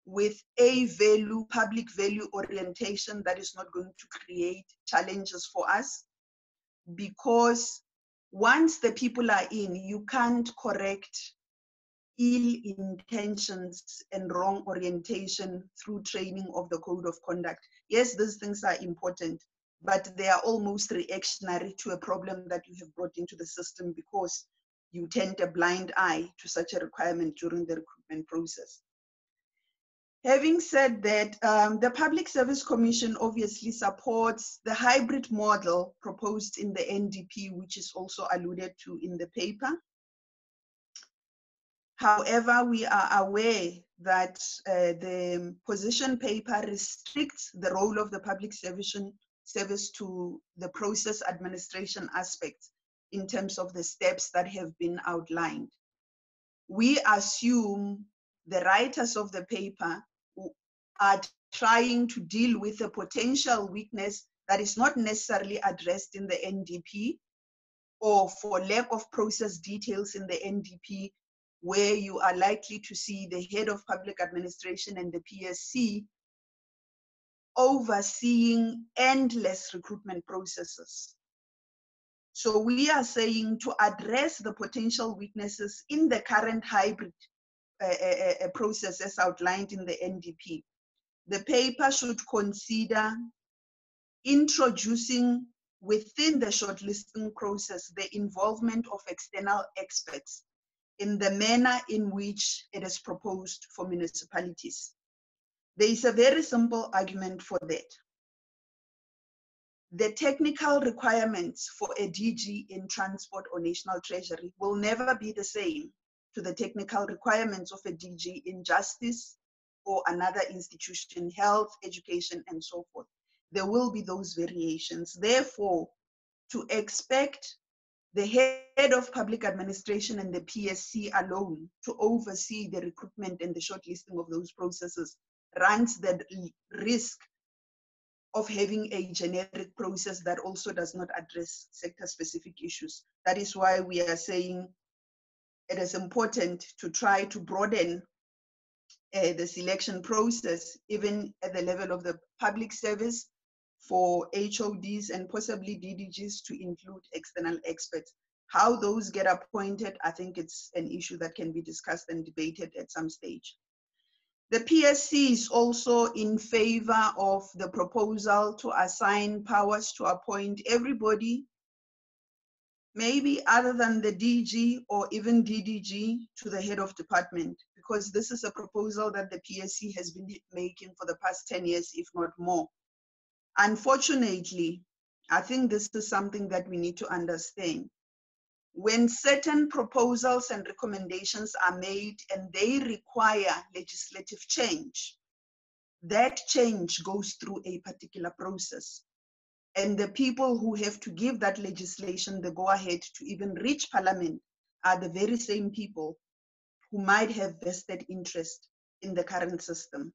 with a value, public value orientation that is not going to create challenges for us. Because once the people are in, you can't correct ill intentions and wrong orientation through training of the code of conduct. Yes, these things are important, but they are almost reactionary to a problem that you have brought into the system because you tend a blind eye to such a requirement during the recruitment process. Having said that, the Public Service Commission obviously supports the hybrid model proposed in the NDP, which is also alluded to in the paper. However, we are aware that the position paper restricts the role of the public service to the process administration aspect in terms of the steps that have been outlined. We assume the writers of the paper are trying to deal with a potential weakness that is not necessarily addressed in the NDP, or for lack of process details in the NDP, where you are likely to see the head of public administration and the PSC overseeing endless recruitment processes. So we are saying to address the potential weaknesses in the current hybrid process as outlined in the NDP, the paper should consider introducing within the shortlisting process the involvement of external experts in the manner in which it is proposed for municipalities. There is a very simple argument for that. The technical requirements for a DG in transport or national treasury will never be the same to the technical requirements of a DG in justice or another institution, health, education, and so forth. There will be those variations. Therefore, to expect the head of public administration and the PSC alone to oversee the recruitment and the shortlisting of those processes runs the risk of having a generic process that also does not address sector-specific issues. That is why we are saying it is important to try to broaden the selection process, even at the level of the public service, for HODs and possibly DDGs to include external experts. How those get appointed, I think it's an issue that can be discussed and debated at some stage. The PSC is also in favor of the proposal to assign powers to appoint everybody, maybe other than the DG or even DDG, to the head of department, because this is a proposal that the PSC has been making for the past 10 years, if not more. Unfortunately, I think this is something that we need to understand. When certain proposals and recommendations are made and they require legislative change, that change goes through a particular process. And the people who have to give that legislation the go-ahead to even reach Parliament are the very same people who might have vested interest in the current system.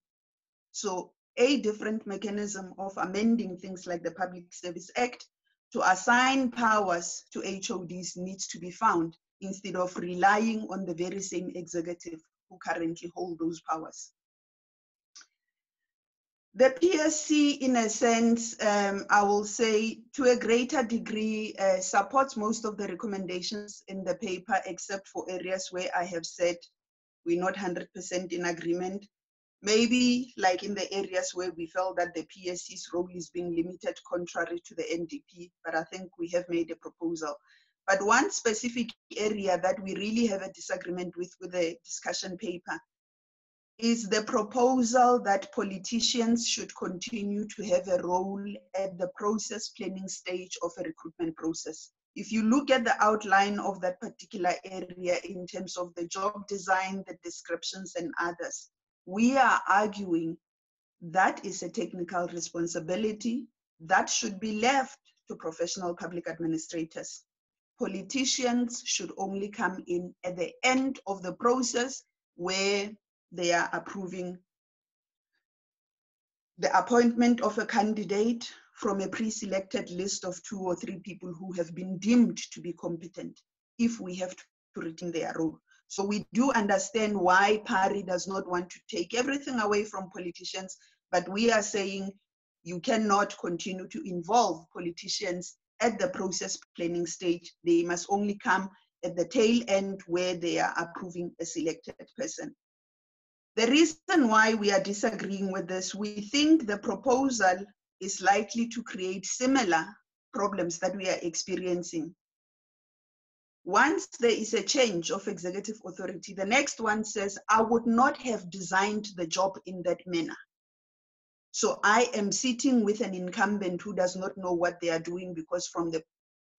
So a different mechanism of amending things like the Public Service Act to assign powers to HODs needs to be found, instead of relying on the very same executive who currently hold those powers. The PSC, in a sense, I will say, to a greater degree, supports most of the recommendations in the paper, except for areas where I have said we're not 100% in agreement. Maybe like in the areas where we felt that the PSC's role is being limited contrary to the NDP, but I think we have made a proposal. But one specific area that we really have a disagreement with the discussion paper is the proposal that politicians should continue to have a role at the process planning stage of a recruitment process. If you look at the outline of that particular area in terms of the job design, the descriptions and others, we are arguing that is a technical responsibility that should be left to professional public administrators. Politicians should only come in at the end of the process where they are approving the appointment of a candidate from a pre-selected list of 2 or 3 people who have been deemed to be competent, if we have to retain their role. So we do understand why PARI does not want to take everything away from politicians, but we are saying you cannot continue to involve politicians at the process planning stage. They must only come at the tail end where they are approving a selected person. The reason why we are disagreeing with this, we think the proposal is likely to create similar problems that we are experiencing. Once there is a change of executive authority, the next one says, I would not have designed the job in that manner. So I am sitting with an incumbent who does not know what they are doing, because from the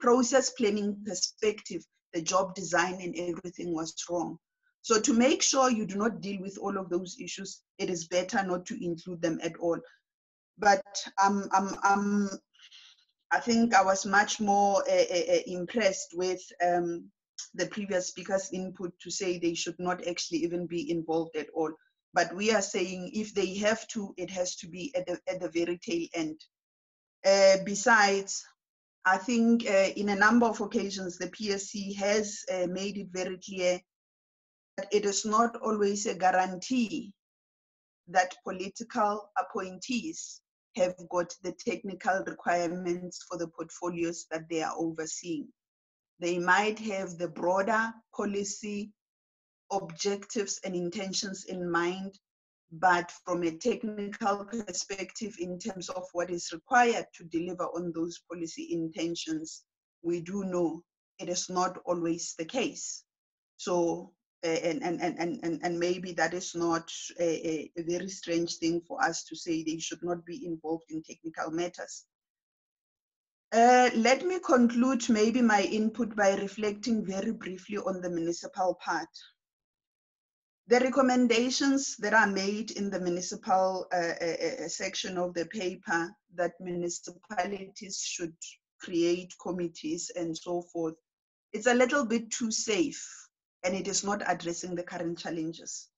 process planning perspective, the job design and everything was wrong. So to make sure you do not deal with all of those issues, it is better not to include them at all. But I think I was much more impressed with the previous speaker's input to say they should not actually even be involved at all. But we are saying if they have to, it has to be at the very tail end. Besides, I think in a number of occasions, the PSC has made it very clear that it is not always a guarantee that political appointees have got the technical requirements for the portfolios that they are overseeing. They might have the broader policy objectives and intentions in mind, but from a technical perspective, in terms of what is required to deliver on those policy intentions, we do know it is not always the case. So, and maybe that is not a very strange thing for us to say they should not be involved in technical matters. Let me conclude maybe my input by reflecting very briefly on the municipal part. The recommendations that are made in the municipal section of the paper, that municipalities should create committees and so forth, it's a little bit too safe, and it is not addressing the current challenges.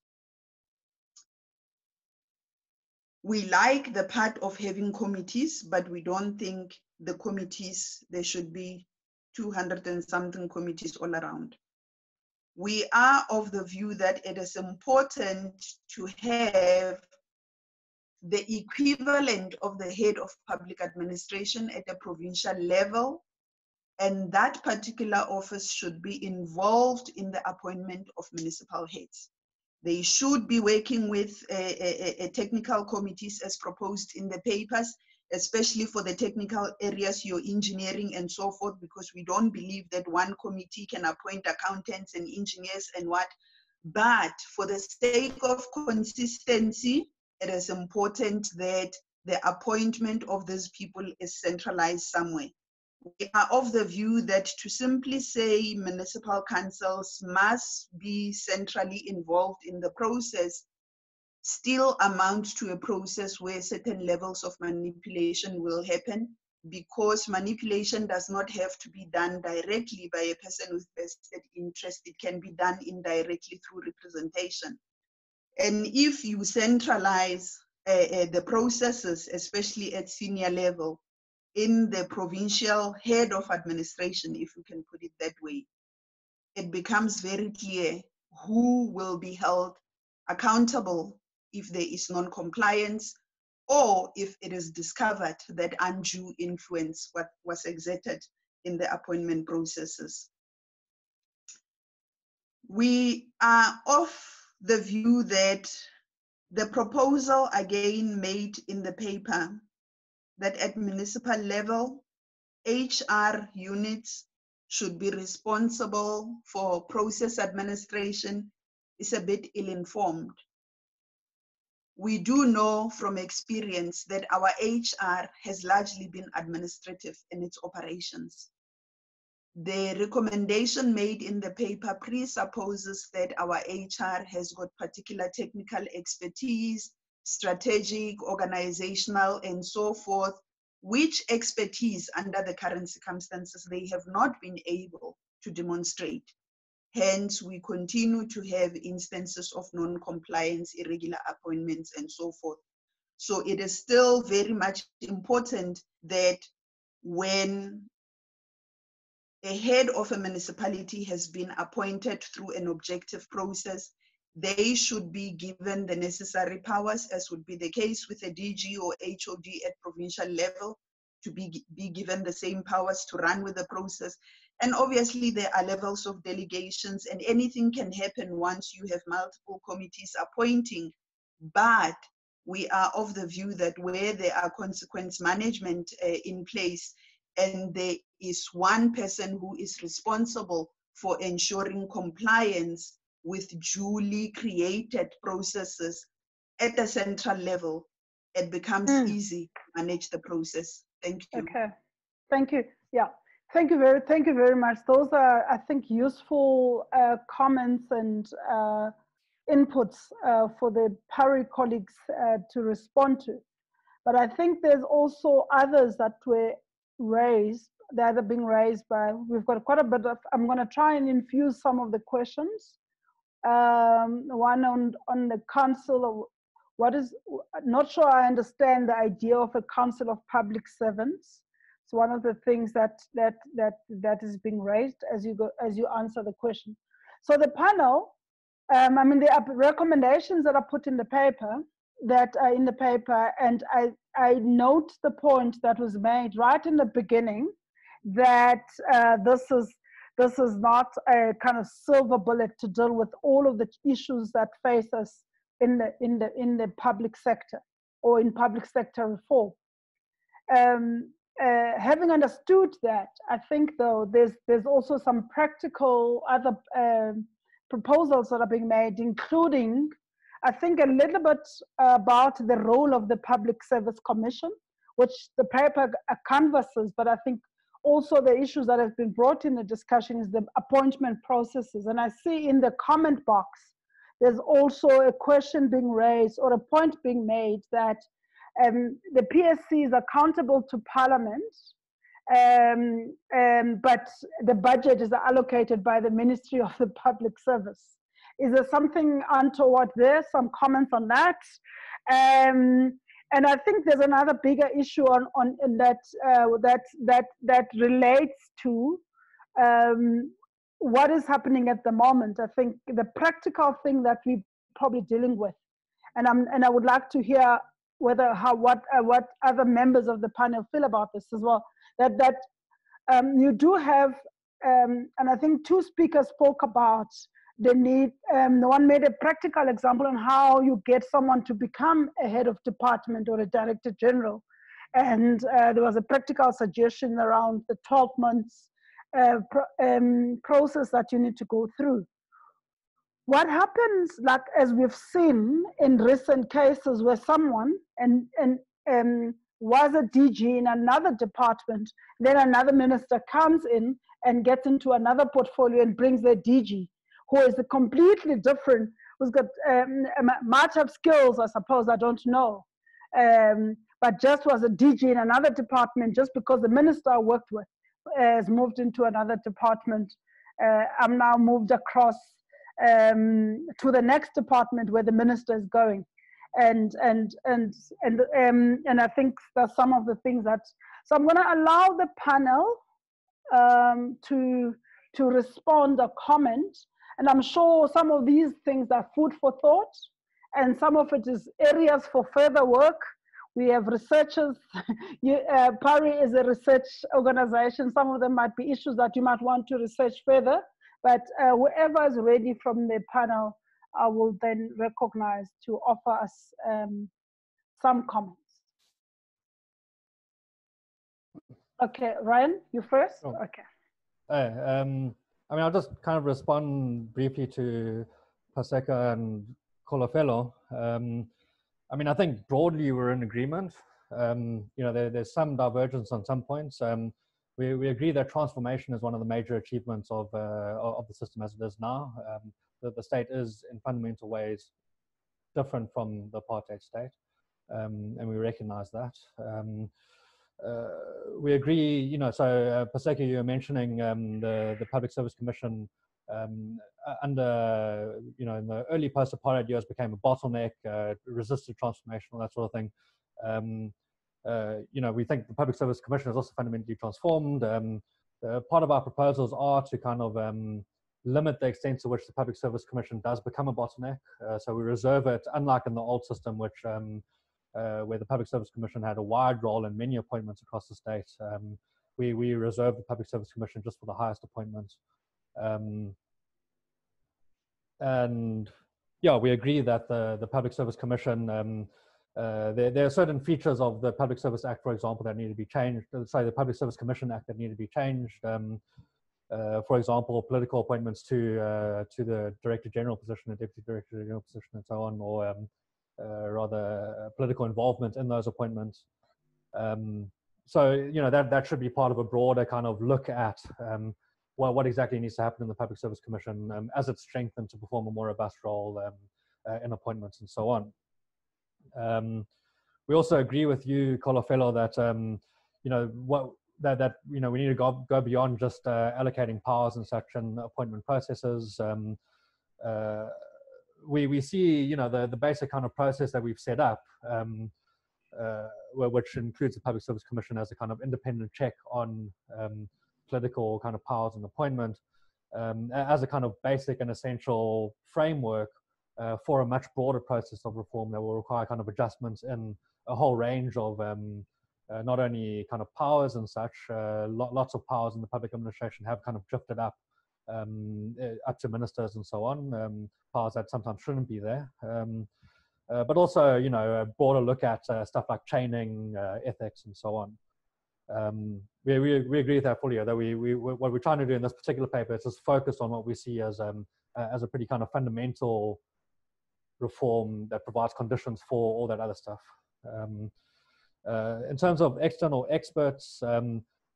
We like the part of having committees, but we don't think the committees, there should be 200 and something committees all around. We are of the view that it is important to have the equivalent of the head of public administration at a provincial level, and that particular office should be involved in the appointment of municipal heads. They should be working with technical committees as proposed in the papers, especially for the technical areas, your engineering and so forth, because we don't believe that one committee can appoint accountants and engineers and what. But for the sake of consistency, it is important that the appointment of these people is centralized somewhere. We are of the view that to simply say municipal councils must be centrally involved in the process still amounts to a process where certain levels of manipulation will happen, because manipulation does not have to be done directly by a person with vested interest. It can be done indirectly through representation. And if you centralize the processes, especially at senior level, in the provincial head of administration, if you can put it that way, it becomes very clear who will be held accountable if there is non-compliance, or if it is discovered that undue influence was exerted in the appointment processes. We are of the view that the proposal again made in the paper, that at municipal level, HR units should be responsible for process administration, is a bit ill-informed. We do know from experience that our HR has largely been administrative in its operations. The recommendation made in the paper presupposes that our HR has got particular technical expertise, strategic, organizational, and so forth, which expertise under the current circumstances they have not been able to demonstrate. Hence, we continue to have instances of non-compliance, irregular appointments, and so forth. So it is still very much important that when a head of a municipality has been appointed through an objective process, they should be given the necessary powers, as would be the case with a DG or HOD at provincial level, to be given the same powers to run with the process. And obviously there are levels of delegations, and anything can happen once you have multiple committees appointing. But we are of the view that where there are consequence management in place, and there is one person who is responsible for ensuring compliance with duly created processes at the central level, it becomes easy to manage the process. Thank you. Okay, thank you. Yeah, thank you very much. Those are, I think, useful comments and inputs for the PARI colleagues to respond to. But I think there's also others that were raised, that are being raised by, we've got quite a bit of, I'm going to try and infuse some of the questions. One on the council of what is, not sure I understand the idea of a council of public servants. It's one of the things that is being raised as you answer the question. So the panel, I mean, there are recommendations that are put in the paper, and I note the point that was made right in the beginning that this is not a kind of silver bullet to deal with all of the issues that face us in the public sector or in public sector reform. Having understood that, I think though there's also some practical other proposals that are being made, including I think a little bit about the role of the Public Service Commission, which the paper canvasses, but I think also the issues that have been brought in the discussion is the appointment processes. And I see in the comment box, there's also a question being raised or a point being made that the PSC is accountable to Parliament, but the budget is allocated by the Ministry of the Public Service. Is there something untoward there? Some comments on that? And I think there's another bigger issue that relates to what is happening at the moment. I think the practical thing that we're probably dealing with, and I would like to hear what other members of the panel feel about this as well. That you do have, and I think two speakers spoke about the need. One made a practical example on how you get someone to become a head of department or a director general. And there was a practical suggestion around the 12 months process that you need to go through. What happens, like as we've seen in recent cases where someone was a DG in another department, then another minister comes in and gets into another portfolio and brings their DG, who is a completely different, who's got might have skills, I suppose, I don't know, but just was a DG in another department just because the minister I worked with has moved into another department. I'm now moved across to the next department where the minister is going, and I think that's some of the things that. So I'm going to allow the panel to respond or comment. And I'm sure some of these things are food for thought, and some of it is areas for further work. We have researchers. PARI is a research organization. Some of them might be issues that you might want to research further, but whoever is ready from the panel, I will then recognize to offer us some comments. Okay, Ryan, you first? Oh. Okay. I mean, I'll just kind of respond briefly to Paseka and Kholofelo. I mean, I think broadly we're in agreement. You know, there's some divergence on some points. We agree that transformation is one of the major achievements of the system as it is now. The state is, in fundamental ways, different from the apartheid state, and we recognize that. We agree, you know, so Paseka, you were mentioning the Public Service Commission under, you know, in the early post-apartheid years became a bottleneck, resisted transformation, all that sort of thing. You know, we think the Public Service Commission is also fundamentally transformed. Part of our proposals are to kind of limit the extent to which the Public Service Commission does become a bottleneck. So we reserve it, unlike in the old system, which where the Public Service Commission had a wide role in many appointments across the state. We reserve the Public Service Commission just for the highest appointments. And yeah, we agree that the Public Service Commission, there are certain features of the Public Service Act, for example, that need to be changed. Sorry, the Public Service Commission Act that need to be changed. For example, political appointments to the Director General position, the Deputy Director General position, and so on, or rather political involvement in those appointments. So, you know, that should be part of a broader kind of look at what exactly needs to happen in the Public Service Commission as it's strengthened to perform a more robust role in appointments and so on. We also agree with you, Kholofelo, that you know, that you know, we need to go beyond just allocating powers and such in appointment processes. We see, you know, the basic kind of process that we've set up, which includes the Public Service Commission as a kind of independent check on political kind of powers and appointment, as a kind of basic and essential framework for a much broader process of reform that will require kind of adjustments in a whole range of not only kind of powers and such, lots of powers in the public administration have kind of drifted up to ministers and so on, powers that sometimes shouldn't be there. But also, you know, a broader look at stuff like chaining, ethics, and so on. We agree with that fully, that what we're trying to do in this particular paper is just focus on what we see as a pretty kind of fundamental reform that provides conditions for all that other stuff. In terms of external experts,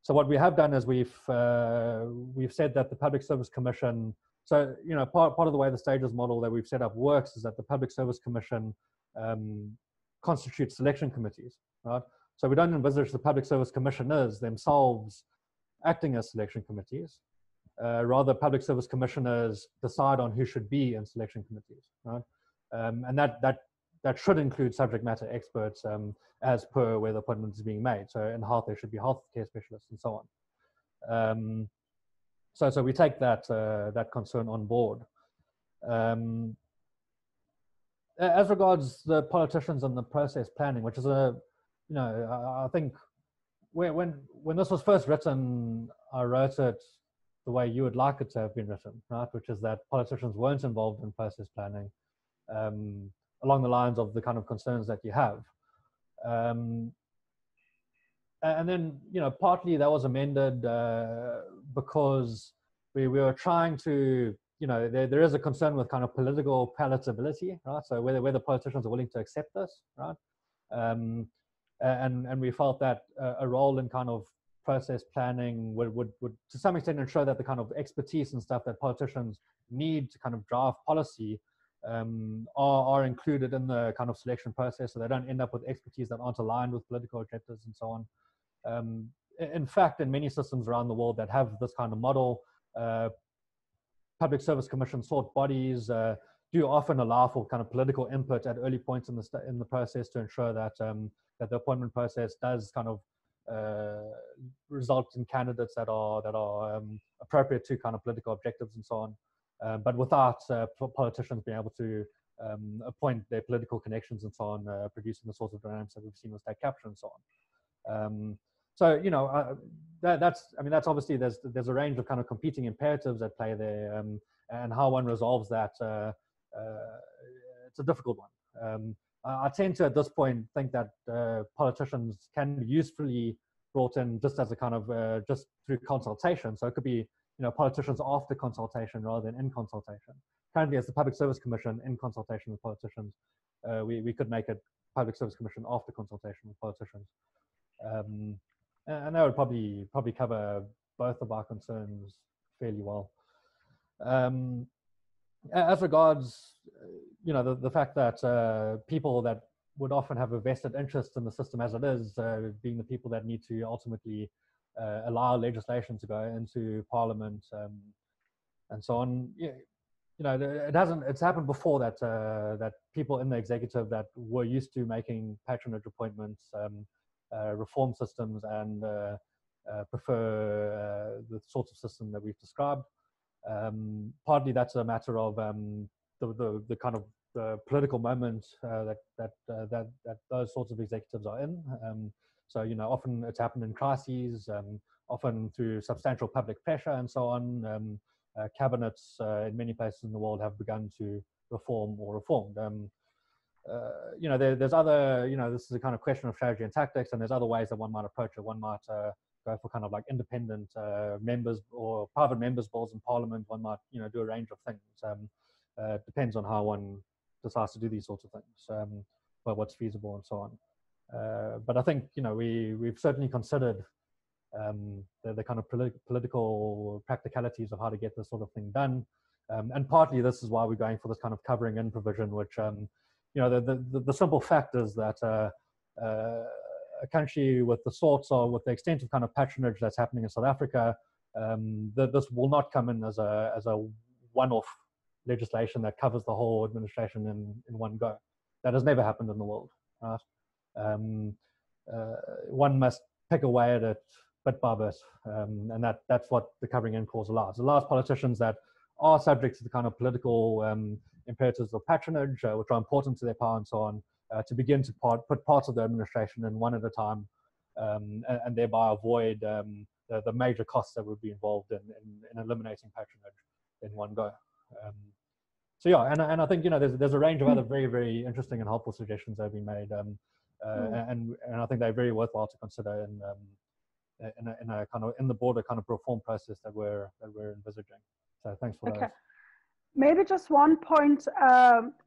so what we have done is we've said that the Public Service Commission, so, you know, part of the way the stages model that we've set up works is that the Public Service Commission constitutes selection committees, right? So we don't envisage the Public Service Commissioners themselves acting as selection committees. Rather, Public Service Commissioners decide on who should be in selection committees, right? And that should include subject matter experts as per where the appointment is being made. So in health, there should be healthcare specialists and so on. So we take that concern on board. As regards the politicians and the process planning, which is you know, I think when this was first written, I wrote it the way you would like it to have been written, right? Which is that politicians weren't involved in process planning, along the lines of the kind of concerns that you have. And then, you know, partly that was amended because we were trying to, you know, there is a concern with kind of political palatability, right? So whether politicians are willing to accept this, right? And we felt that a role in kind of process planning would to some extent ensure that the kind of expertise and stuff that politicians need to kind of draft policy are included in the kind of selection process, so they don't end up with expertise that aren't aligned with political objectives and so on. In fact, in many systems around the world that have this kind of model, Public Service Commission sort bodies do often allow for kind of political input at early points in the process to ensure that that the appointment process does kind of result in candidates that are appropriate to kind of political objectives and so on, but without politicians being able to appoint their political connections and so on, producing the sorts of dynamics that we've seen with state capture and so on. So, you know, that's obviously there's a range of kind of competing imperatives at play there, and how one resolves that, it's a difficult one. I tend to, at this point, think that politicians can be usefully brought in just as a kind of, just through consultation. So it could be, you know, politicians after consultation rather than in consultation. Currently, as the Public Service Commission in consultation with politicians, we could make it Public Service Commission after consultation with politicians. And that would probably cover both of our concerns fairly well. As regards, you know, the fact that people that would often have a vested interest in the system as it is, being the people that need to ultimately allow legislation to go into Parliament and so on. You know, it's happened before that that people in the executive that were used to making patronage appointments reform systems and prefer the sorts of system that we've described. Partly that's a matter of the kind of the political moment that those sorts of executives are in. So, you know, often it's happened in crises, often through substantial public pressure and so on. Cabinets in many places in the world have begun to reform or reformed. You know, there's other, you know, this is a kind of question of strategy and tactics, and there's other ways that one might approach it. One might go for kind of like independent members or private members' bills in Parliament. One might, you know, do a range of things. Depends on how one decides to do these sorts of things, but what's feasible and so on. But I think, you know, we've certainly considered the kind of political practicalities of how to get this sort of thing done. And partly this is why we're going for this kind of covering in provision, which, you know, the simple fact is that a country with the extent of kind of patronage that's happening in South Africa, this will not come in as a one-off legislation that covers the whole administration in one go. That has never happened in the world, right? One must pick away at it bit by bit, and that's what the covering in clause allows. It allows politicians that are subject to the kind of political imperatives of patronage, which are important to their power and so on, to begin to put parts of the administration in one at a time, and thereby avoid the major costs that would be involved in eliminating patronage in one go. So yeah, and I think, you know, there's a range of other very, very interesting and helpful suggestions that have been made, and I think they're very worthwhile to consider in a kind of in the broader kind of reform process that we're envisaging. So thanks for those. Maybe just one point,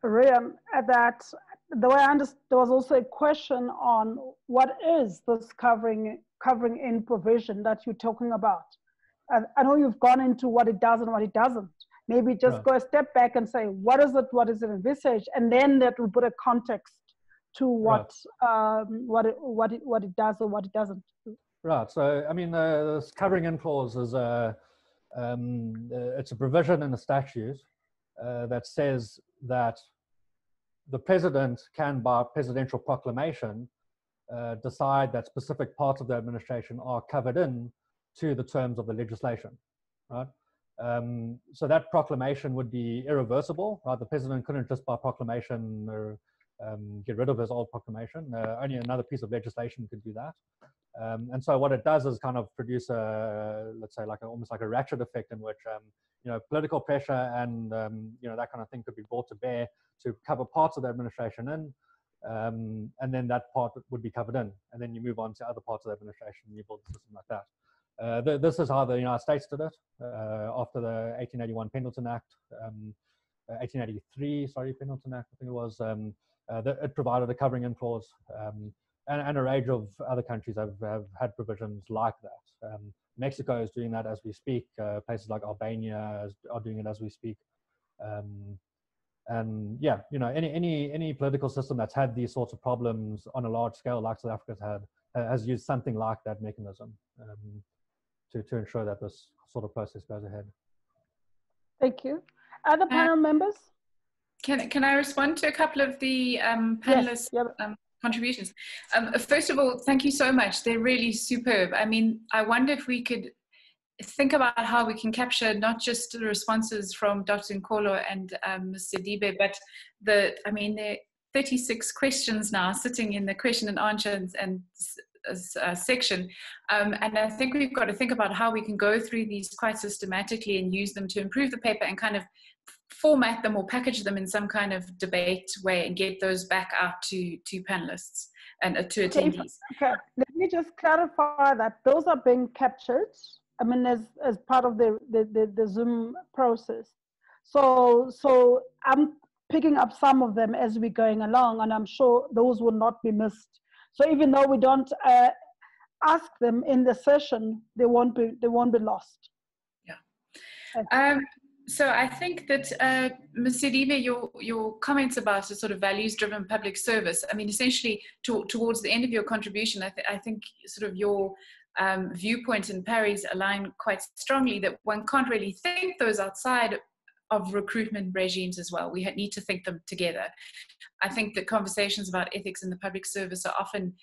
Rian, that the way I understood, there was also a question on what is this covering in provision that you're talking about. I know you've gone into what it does and what it doesn't. Maybe just go a step back and say, what is it envisaged? And then that will put a context to what it does or what it doesn't do. Right. So, I mean, this covering in clause is it's a provision in the statute that says that the president can, by presidential proclamation, decide that specific parts of the administration are covered in to the terms of the legislation, right? So that proclamation would be irreversible, right? The president couldn't just by proclamation get rid of his old proclamation. Only another piece of legislation could do that. And so what it does is kind of produce let's say almost like a ratchet effect in which, you know, political pressure and, you know, that kind of thing could be brought to bear to cover parts of the administration in, and then that part would be covered in, and then you move on to other parts of the administration and you build a system like that. This is how the United States did it after the 1881 Pendleton Act, 1883, sorry, Pendleton Act, I think it was. It provided a covering in clause, and a range of other countries have had provisions like that. Mexico is doing that as we speak. Places like Albania are doing it as we speak. And yeah, you know, any political system that's had these sorts of problems on a large scale, like South Africa's had, has used something like that mechanism to ensure that this sort of process goes ahead. Thank you. Other panel members? Can I respond to a couple of the panelists' contributions? First of all, thank you so much. They're really superb. I mean, I wonder if we could think about how we can capture not just the responses from Dr. Ncholo and Ms. Sedibe, but there are 36 questions now sitting in the question and answer section. And I think we've got to think about how we can go through these quite systematically and use them to improve the paper and kind of format them or package them in some kind of debate way and get those back out to panelists and to attendees. Okay, let me just clarify that those are being captured, I mean, as part of the Zoom process. So I'm picking up some of them as we're going along, and I'm sure those will not be missed. So even though we don't ask them in the session, they won't be lost. Yeah. So I think that, Ms. Sedibe, your comments about a sort of values-driven public service, I mean, essentially towards the end of your contribution, I think sort of your viewpoint and PARI's align quite strongly that one can't really think those outside of recruitment regimes as well. We need to think them together. I think that conversations about ethics in the public service are often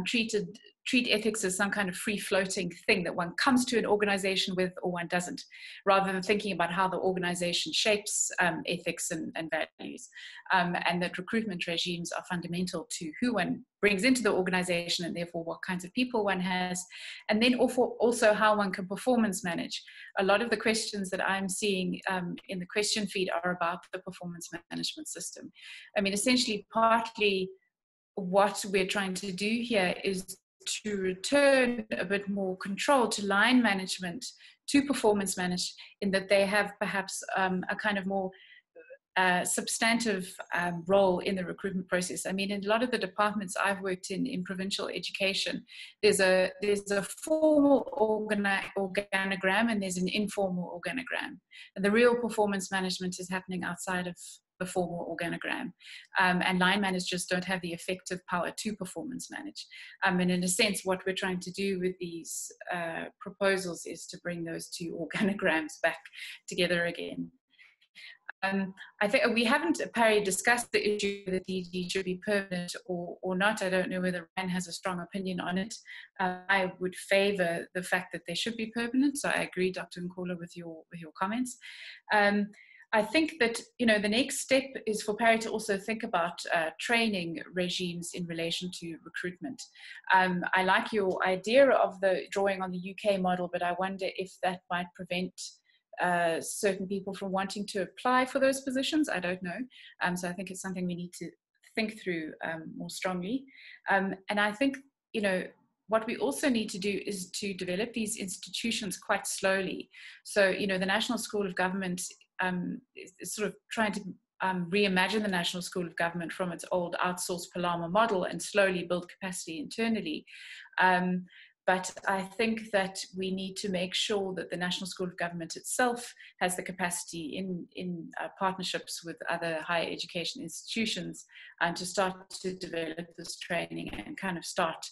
treat ethics as some kind of free-floating thing that one comes to an organization with or one doesn't, rather than thinking about how the organization shapes ethics and values, and that recruitment regimes are fundamental to who one brings into the organization and therefore what kinds of people one has, and then also how one can performance manage. A lot of the questions that I'm seeing in the question feed are about the performance management system. I mean, essentially, partly what we're trying to do here is to return a bit more control to line management, to performance manage, in that they have perhaps a kind of more substantive role in the recruitment process. I mean, in a lot of the departments I've worked in provincial education, there's a formal organogram and there's an informal organogram. And the real performance management is happening outside of the formal organogram, and line managers don't have the effective power to performance manage. And in a sense, what we're trying to do with these proposals is to bring those two organograms back together again. I think we haven't, PARI, discussed the issue that DG should be permanent or not. I don't know whether Ryan has a strong opinion on it. I would favour the fact that they should be permanent. So I agree, Dr. Ncholo, with your comments. I think that, you know, the next step is for PARI to also think about training regimes in relation to recruitment. I like your idea of the drawing on the UK model, but I wonder if that might prevent certain people from wanting to apply for those positions. I don't know. So I think it's something we need to think through more strongly. And I think, you know, what we also need to do is to develop these institutions quite slowly. So, you know, the National School of Government is sort of trying to reimagine the National School of Government from its old outsourced Palama model and slowly build capacity internally. But I think that we need to make sure that the National School of Government itself has the capacity in partnerships with other higher education institutions to start to develop this training and kind of start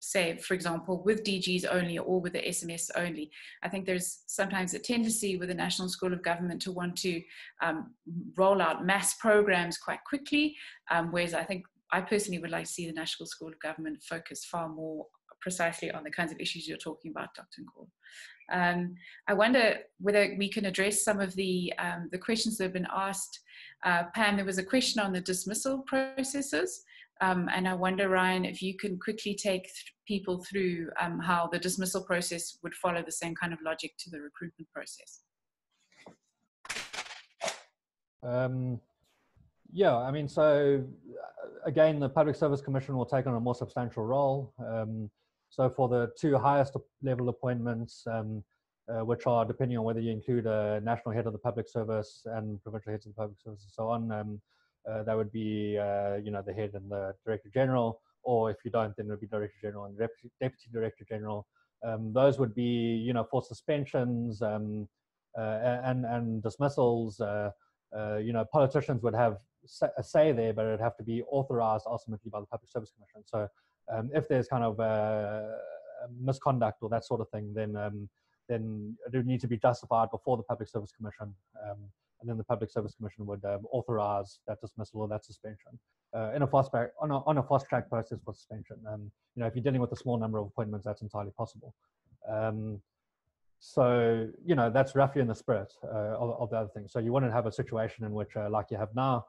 say, for example, with DGs only or with the SMS only. I think there's sometimes a tendency with the National School of Government to want to roll out mass programs quite quickly, whereas I personally would like to see the National School of Government focus far more precisely on the kinds of issues you're talking about, Dr. Ncholo. I wonder whether we can address some of the questions that have been asked. Pam, there was a question on the dismissal processes. And I wonder, Ryan, if you can quickly take people through how the dismissal process would follow the same kind of logic to the recruitment process. Yeah, I mean, so again, the Public Service Commission will take on a more substantial role. So for the two highest level appointments, which are depending on whether you include a national head of the public service and provincial heads of the public service and so on, that would be, you know, the head and the director general, or if you don't, then it would be director general and deputy director general. Those would be, you know, for suspensions and dismissals. You know, politicians would have a say there, but it would have to be authorized ultimately by the Public Service Commission. So if there's kind of misconduct or that sort of thing, then it would need to be justified before the Public Service Commission. And then the Public Service Commission would authorize that dismissal or that suspension in a fast track, on a fast track process for suspension. You know, if you're dealing with a small number of appointments, that's entirely possible. So, you know, that's roughly in the spirit of the other thing. So you wouldn't have a situation in which, like you have now,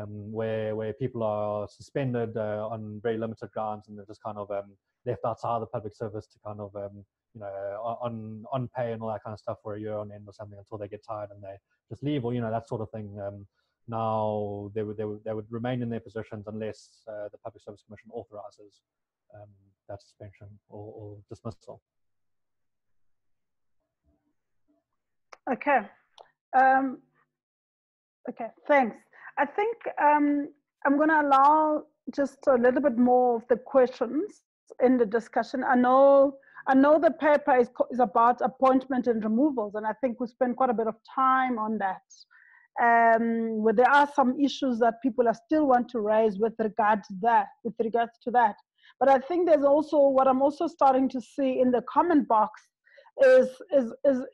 where people are suspended on very limited grounds and they're just kind of left outside the public service to kind of, you know, on pay and all that kind of stuff for a year on end or something until they get tired and they just leave, or, you know, that sort of thing. Now they would remain in their positions unless the Public Service Commission authorizes that suspension or dismissal. Okay. Okay, thanks. I think I'm going to allow just a little bit more of the questions in the discussion. I know I know the paper is about appointment and removals, and I think we spend quite a bit of time on that. Where there are some issues that people are still want to raise with regards to that. But I think there's also, what I'm also starting to see in the comment box is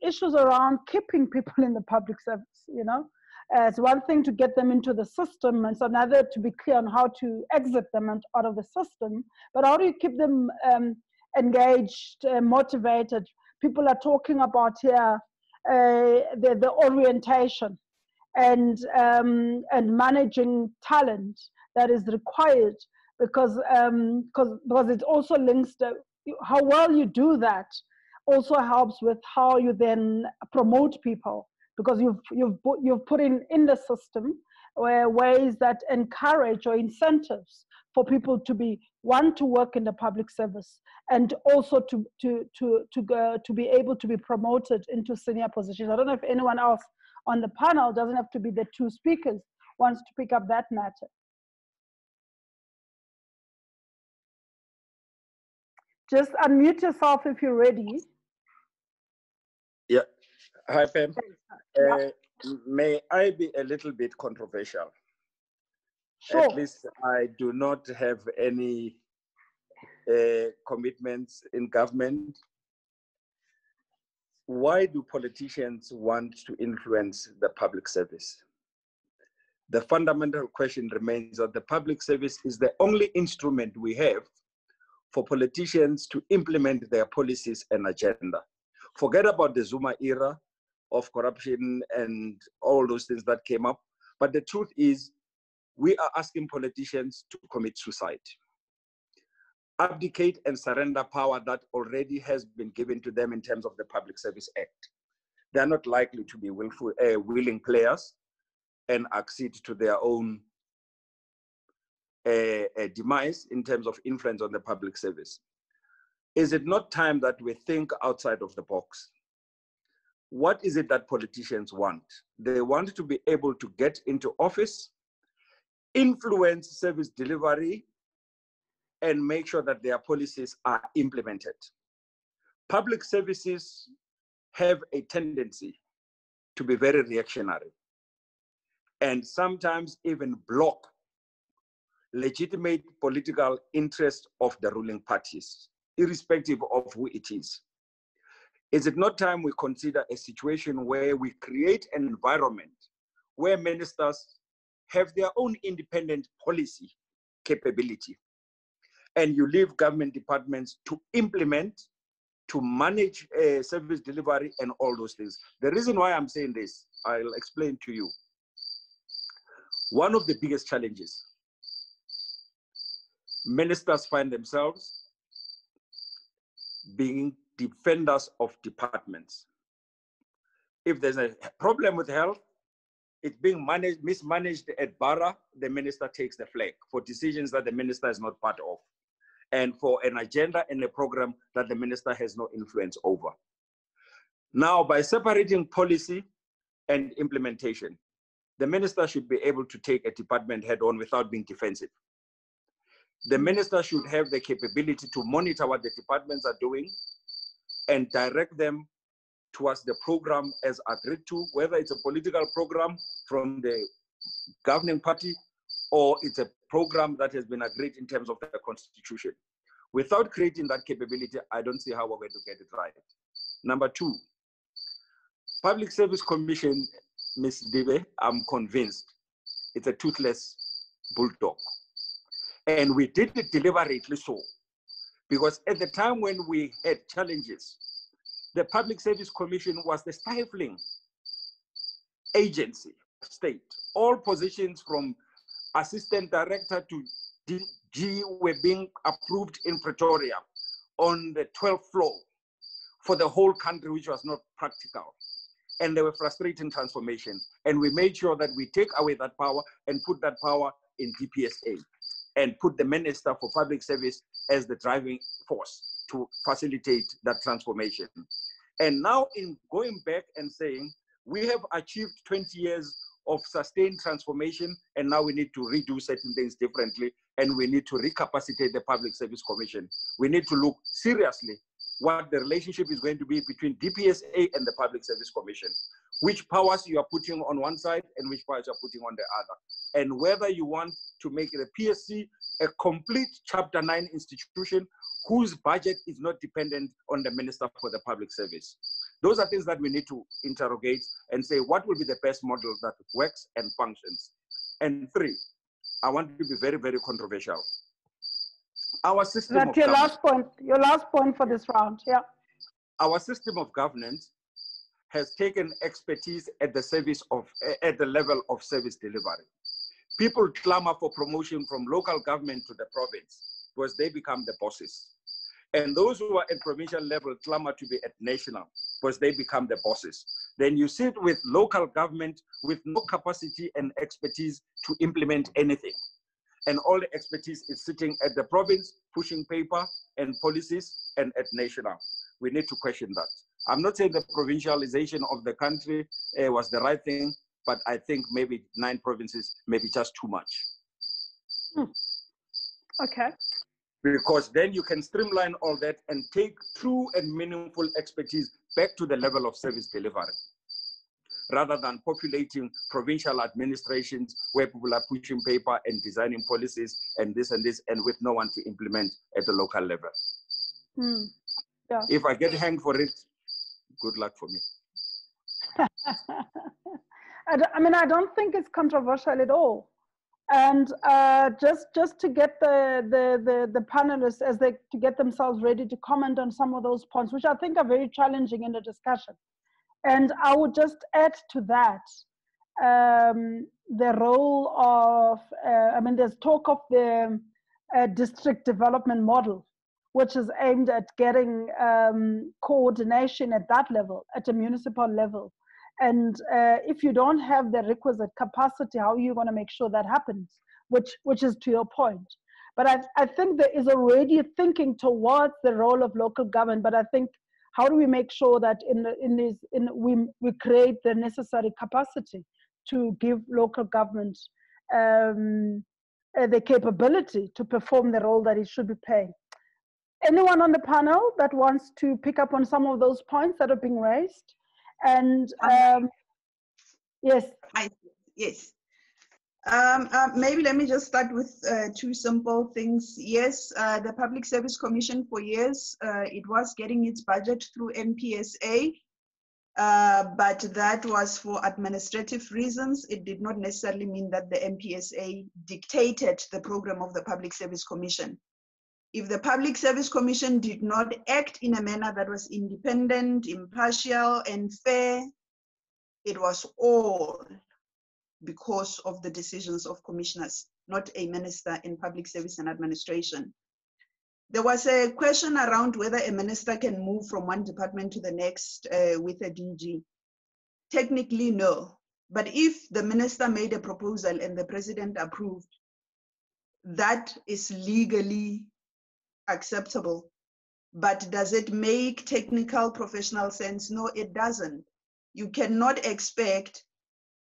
issues around keeping people in the public service, you know. It's one thing to get them into the system, and it's another to be clear on how to exit them out of the system. But how do you keep them engaged, motivated? People are talking about here the orientation and managing talent that is required, because it also links to how well you do that. Also helps with how you then promote people, because you've put in the system ways that encourage or incentives for people to to work in the public service, and also to be able to be promoted into senior positions. I don't know if anyone else on the panel, doesn't have to be the two speakers, wants to pick up that matter. Just unmute yourself if you're ready. Yeah. Hi, Pam. May I be a little bit controversial? Sure. At least I do not have any commitments in government. Why do politicians want to influence the public service? The fundamental question remains that the public service is the only instrument we have for politicians to implement their policies and agenda. Forget about the Zuma era of corruption and all those things that came up. But the truth is, we are asking politicians to commit suicide, abdicate and surrender power that already has been given to them in terms of the Public Service Act. They are not likely to be willing players and accede to their own demise in terms of influence on the public service. Is it not time that we think outside of the box? What is it that politicians want? They want to be able to get into office, influence service delivery, and make sure that their policies are implemented. Public services have a tendency to be very reactionary and sometimes even block legitimate political interests of the ruling parties, irrespective of who it is. Is it not time we consider a situation where we create an environment where ministers have their own independent policy capability, and you leave government departments to implement, to manage service delivery and all those things? The reason why I'm saying this, I'll explain to you. One of the biggest challenges ministers find themselves being defenders of departments. If there's a problem with health, it's being mismanaged at Bara, the minister takes the flag for decisions that the minister is not part of, and for an agenda and a program that the minister has no influence over. Now, by separating policy and implementation, the minister should be able to take a department head on without being defensive. The minister should have the capability to monitor what the departments are doing and direct them towards the program as agreed to, whether it's a political program from the governing party or it's a program that has been agreed in terms of the constitution. Without creating that capability, I don't see how we're going to get it right. Number two, Public Service Commission, Ms. Sedibe, I'm convinced it's a toothless bulldog. And we did it deliberately so, because at the time when we had challenges, the Public Service Commission was the stifling agency of state. All positions from assistant director to DG were being approved in Pretoria on the 12th floor for the whole country, which was not practical. And they were frustrating transformation. And we made sure that we take away that power and put that power in DPSA and put the Minister for Public Service as the driving force to facilitate that transformation. And now in going back and saying, we have achieved 20 years of sustained transformation, and now we need to redo certain things differently, and we need to recapacitate the Public Service Commission. We need to look seriously what the relationship is going to be between DPSA and the Public Service Commission, which powers you are putting on one side and which powers you are putting on the other, and whether you want to make the PSC a complete Chapter 9 institution whose budget is not dependent on the Minister for the Public Service. Those are things that we need to interrogate and say, what will be the best model that works and functions? And 3, I want to be very, very controversial. Our system That's your last point for this round, yeah. Our system of governance has taken expertise at the service of, at the level of service delivery. People clamor for promotion from local government to the province because they become the bosses. And those who are at provincial level clamor to be at national because they become the bosses. Then you sit with local government with no capacity and expertise to implement anything. And all the expertise is sitting at the province, pushing paper and policies, and at national. We need to question that. I'm not saying the provincialization of the country was the right thing, but I think maybe 9 provinces may be just too much. Okay. Because then you can streamline all that and take true and meaningful expertise back to the level of service delivery, rather than populating provincial administrations where people are pushing paper and designing policies and this and with no one to implement at the local level. Yeah. If I get hanged for it, good luck for me. I mean, I don't think it's controversial at all. And just to get the panelists to get themselves ready to comment on some of those points, which I think are very challenging in the discussion. And I would just add to that the role of, I mean, there's talk of the district development model, which is aimed at getting coordination at that level, at a municipal level. And if you don't have the requisite capacity, how are you going to make sure that happens? Which is to your point. But I think there is already thinking towards the role of local government. But I think, how do we make sure that we create the necessary capacity to give local government the capability to perform the role that it should be playing? Anyone on the panel that wants to pick up on some of those points that are being raised? And yes. Yes. Maybe let me just start with 2 simple things. Yes, the Public Service Commission for years, it was getting its budget through MPSA, but that was for administrative reasons. It did not necessarily mean that the MPSA dictated the program of the Public Service Commission. If the Public Service Commission did not act in a manner that was independent, impartial, and fair, it was all because of the decisions of commissioners, not a minister in public service and administration. There was a question around whether a minister can move from one department to the next with a DG. Technically, no. But if the minister made a proposal and the president approved, that is legally acceptable. But does it make technical professional sense? No, it doesn't. You cannot expect,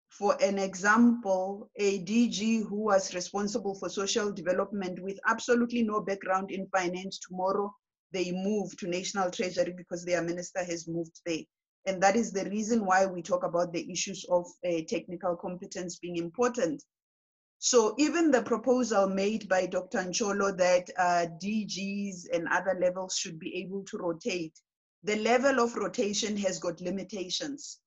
for an example, a DG who was responsible for social development with absolutely no background in finance, tomorrow they move to National Treasury because their minister has moved there. And that is the reason why we talk about the issues of technical competence being important. So even the proposal made by Dr. Ncholo that DGs and other levels should be able to rotate, the level of rotation has got limitations.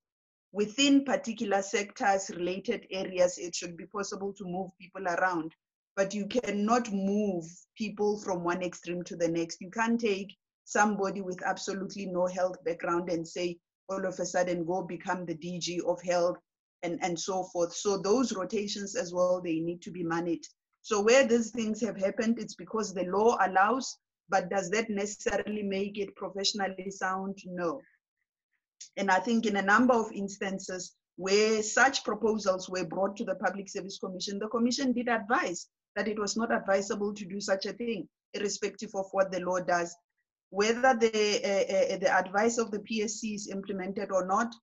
Within particular sectors, related areas, it should be possible to move people around, but you cannot move people from one extreme to the next. You can't take somebody with absolutely no health background and say, all of a sudden, go become the DG of health and so forth. So those rotations as well, they need to be managed. So where these things have happened, it's because the law allows, but does that necessarily make it professionally sound? No. And I think in a number of instances where such proposals were brought to the Public Service Commission, the Commission did advise that it was not advisable to do such a thing, irrespective of what the law does. Whether the advice of the PSC is implemented or not,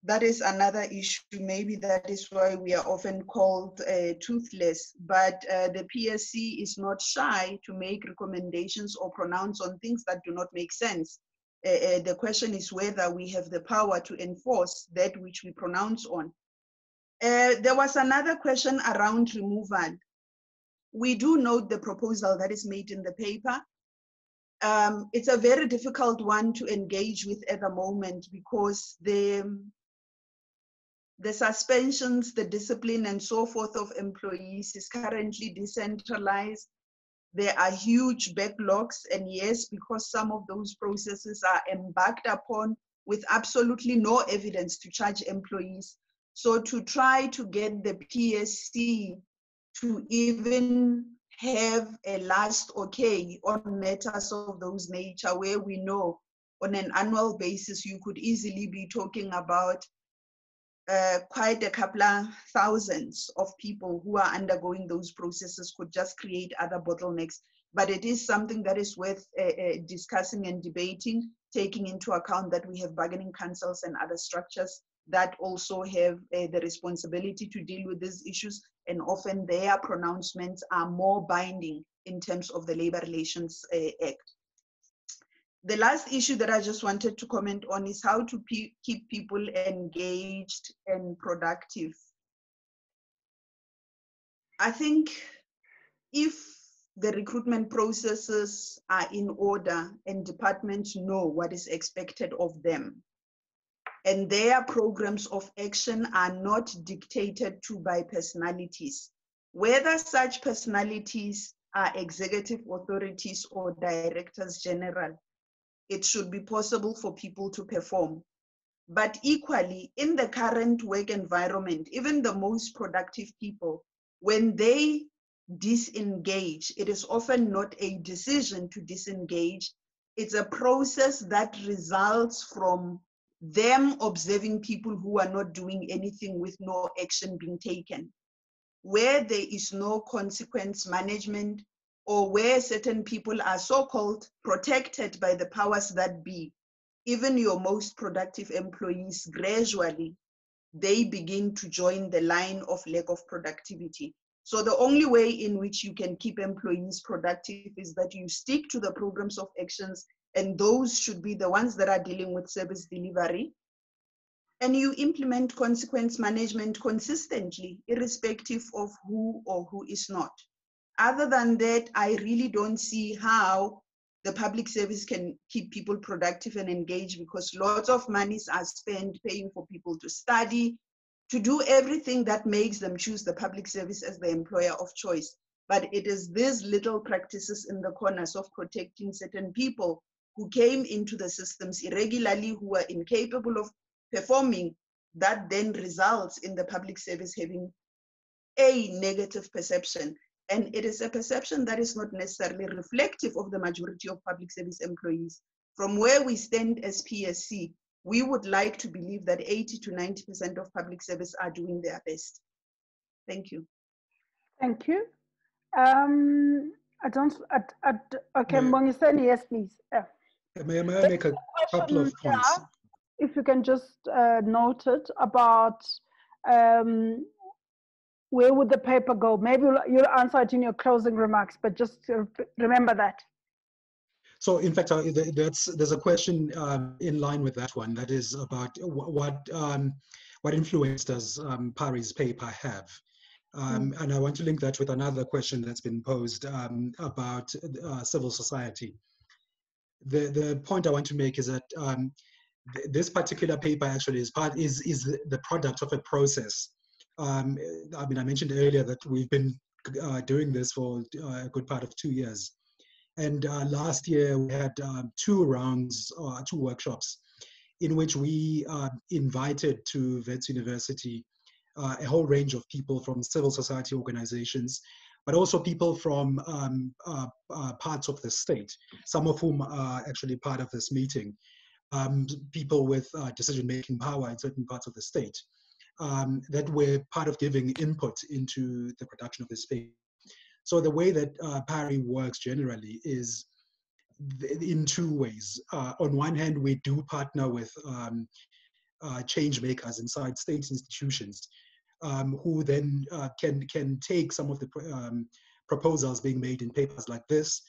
that is another issue. Maybe that is why we are often called toothless, but the PSC is not shy to make recommendations or pronounce on things that do not make sense. The question is whether we have the power to enforce that which we pronounce on. There was another question around removal. We do note the proposal that is made in the paper. It's a very difficult one to engage with at the moment because the suspensions, the discipline and so forth of employees is currently decentralized. There are huge backlogs, and yes, because some of those processes are embarked upon with absolutely no evidence to charge employees. So to try to get the PSC to even have a last okay on matters of those nature, where we know on an annual basis you could easily be talking about quite a couple of thousands of people who are undergoing those processes, could just create other bottlenecks. But it is something that is worth discussing and debating, taking into account that we have bargaining councils and other structures that also have the responsibility to deal with these issues, and often their pronouncements are more binding in terms of the Labor Relations Act. The last issue that I just wanted to comment on is how to keep people engaged and productive. I think if the recruitment processes are in order and departments know what is expected of them, and their programs of action are not dictated to by personalities, whether such personalities are executive authorities or directors general, it should be possible for people to perform. But equally, in the current work environment, even the most productive people, when they disengage, it is often not a decision to disengage. It's a process that results from them observing people who are not doing anything with no action being taken. Where there is no consequence management, or where certain people are so-called protected by the powers that be, even your most productive employees, gradually, they begin to join the line of lack of productivity. So the only way in which you can keep employees productive is that you stick to the programs of actions, and those should be the ones that are dealing with service delivery. And you implement consequence management consistently, irrespective of who or who is not. Other than that, I really don't see how the public service can keep people productive and engaged, because lots of monies are spent paying for people to study, to do everything that makes them choose the public service as the employer of choice. But it is these little practices in the corners of protecting certain people who came into the systems irregularly, who are incapable of performing, that then results in the public service having a negative perception. And it is a perception that is not necessarily reflective of the majority of public service employees. From where we stand as PSC, we would like to believe that 80 to 90% of public service are doing their best. Thank you. Thank you. Okay, Mbongiseni, yes, please. May I make a couple of points? If you can just note it about where would the paper go? Maybe you'll answer it in your closing remarks, but just remember that. So in fact, there's a question in line with that one, that is about what influence does PARI's paper have? And I want to link that with another question that's been posed about civil society. The point I want to make is that this particular paper actually is the product of a process. I mean, I mentioned earlier that we've been doing this for a good part of 2 years. And last year we had 2 rounds, 2 workshops in which we invited to Wits University a whole range of people from civil society organizations, but also people from parts of the state, some of whom are actually part of this meeting, people with decision-making power in certain parts of the state, that were part of giving input into the production of this paper. So the way that PARI works generally is in 2 ways. On one hand, we do partner with change makers inside state institutions, who then can take some of the proposals being made in papers like this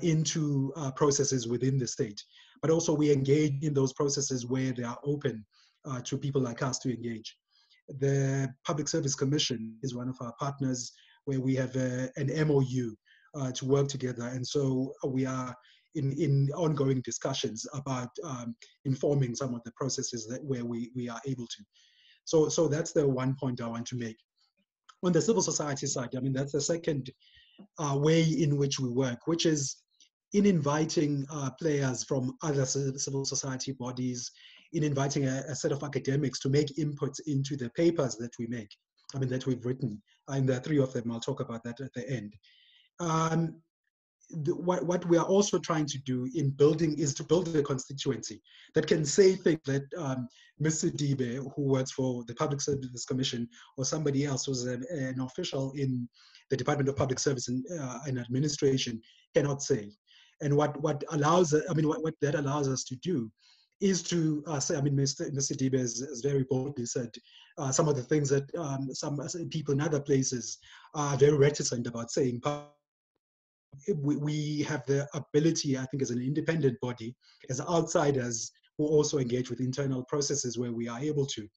into processes within the state. But also we engage in those processes where they are open to people like us to engage. The Public Service Commission is one of our partners, where we have an MOU to work together. And so we are in ongoing discussions about informing some of the processes that where we are able to. So that's the one point I want to make. On the civil society side, I mean, that's the second way in which we work, which is in inviting players from other civil society bodies, in inviting a set of academics to make inputs into the papers that we make, I mean, that we've written. And there are 3 of them, I'll talk about that at the end. What we are also trying to do in building is to build a constituency that can say things that Ms. Sedibe, who works for the Public Service Commission, or somebody else who's an official in the Department of Public Service and Administration cannot say. And what allows, I mean, what that allows us to do is to say, I mean, Ms. Sedibe has very boldly said some of the things that some people in other places are very reticent about saying. We have the ability, I think, as an independent body, as outsiders who also engage with internal processes where we are able to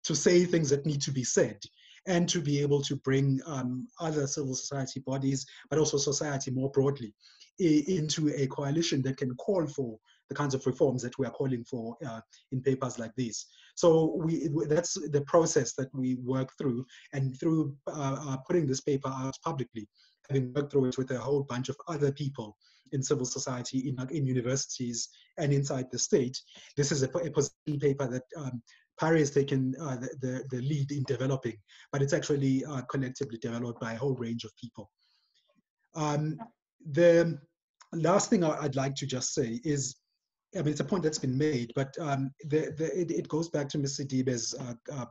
say things that need to be said, and to be able to bring other civil society bodies, but also society more broadly, into a coalition that can call for the kinds of reforms that we are calling for in papers like these. So that's the process that we work through, and through putting this paper out publicly, having worked through it with a whole bunch of other people in civil society, in universities, and inside the state. This is a position paper that PARI has taken the lead in developing, but it's actually collectively developed by a whole range of people. The last thing I'd like to just say is, I mean, it's a point that's been made, but it goes back to Ms. Sedibe's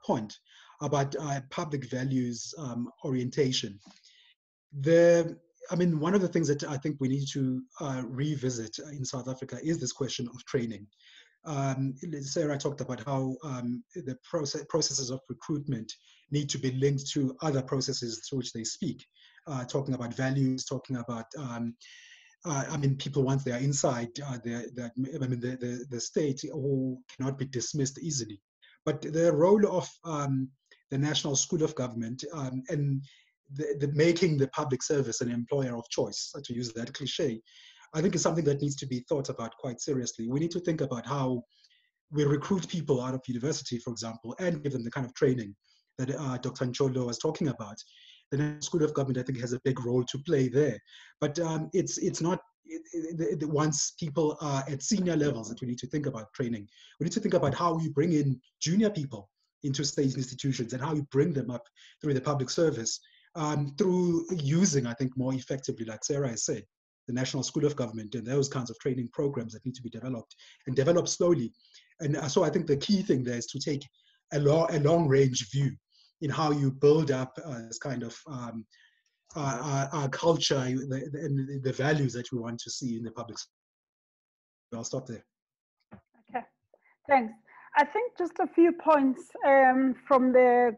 point about public values orientation. I mean, one of the things that I think we need to revisit in South Africa is this question of training. Sarah talked about how the processes of recruitment need to be linked to other processes through which they speak, talking about values, talking about, I mean, people once they are inside the state, who cannot be dismissed easily. But the role of the National School of Government and the making the public service an employer of choice, to use that cliche, I think is something that needs to be thought about quite seriously. We need to think about how we recruit people out of university, for example, and give them the kind of training that Dr. Ncholo was talking about. The National School of Government, I think, has a big role to play there. But it's not once people are at senior levels that we need to think about training. We need to think about how you bring in junior people into state institutions and how you bring them up through the public service, through using, I think, more effectively, like Sarah has said, the National School of Government and those kinds of training programs that need to be developed and developed slowly. And so I think the key thing there is to take a long range view in how you build up this kind of our culture and the values that we want to see in the public sector. I'll stop there. Okay, thanks. I think just a few points from the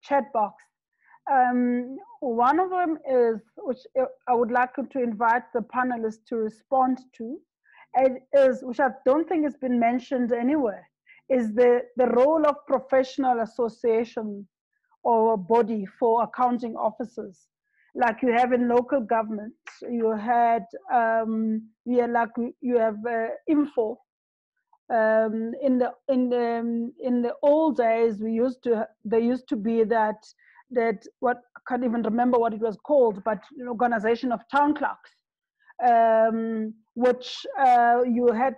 chat box. One of them is, which I would like to invite the panelists to respond to, is, which I don't think has been mentioned anywhere, is the role of professional association or body for accounting officers. Like you have in local government, you had, you have Info. In the old days, there used to be that what I can't even remember what it was called, but an organization of town clerks, which you had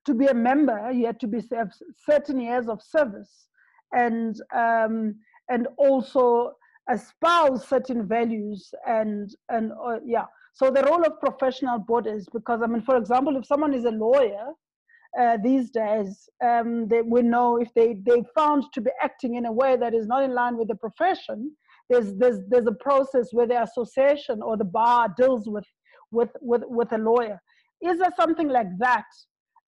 to be a member. You had to have certain years of service, and also espouse certain values and yeah. So the role of professional bodies, because I mean, for example, if someone is a lawyer these days, we know if they found to be acting in a way that is not in line with the profession, there's a process where the association or the bar deals with a lawyer. Is there something like that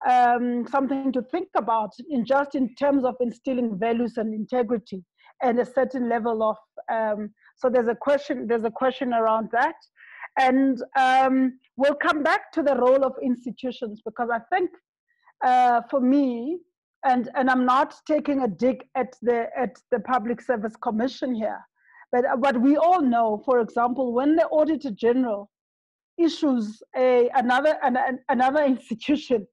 something to think about in terms of instilling values and integrity and a certain level of, so there's a question around that. And we'll come back to the role of institutions, because I think for me, and I'm not taking a dig at the Public Service Commission here, but what we all know, for example, when the Auditor General issues another institution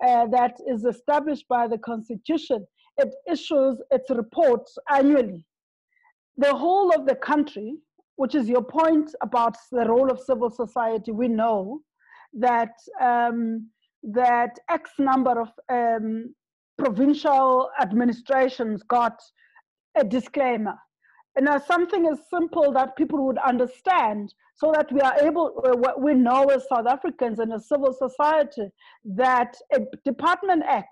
that is established by the Constitution, it issues its reports annually. The whole of the country, which is your point about the role of civil society, we know that that X number of provincial administrations got a disclaimer. And now something as simple that people would understand, so that we are able, what we know as South Africans and as civil society, that a Department X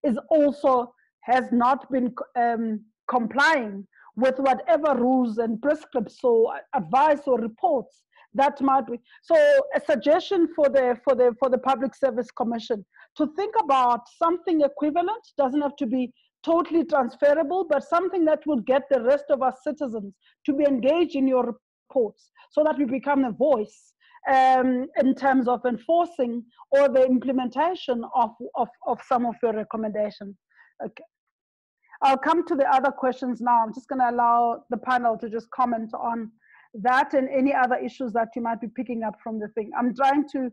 is also has not been complying with whatever rules and prescripts or advice or reports that might be. So a suggestion for the Public Service Commission to think about something equivalent, doesn't have to be totally transferable, but something that will get the rest of our citizens to be engaged in your reports, so that we become a voice in terms of enforcing or the implementation of some of your recommendations. Okay. I'll come to the other questions now. I'm just going to allow the panel to just comment on that and any other issues that you might be picking up from the thing. I'm trying to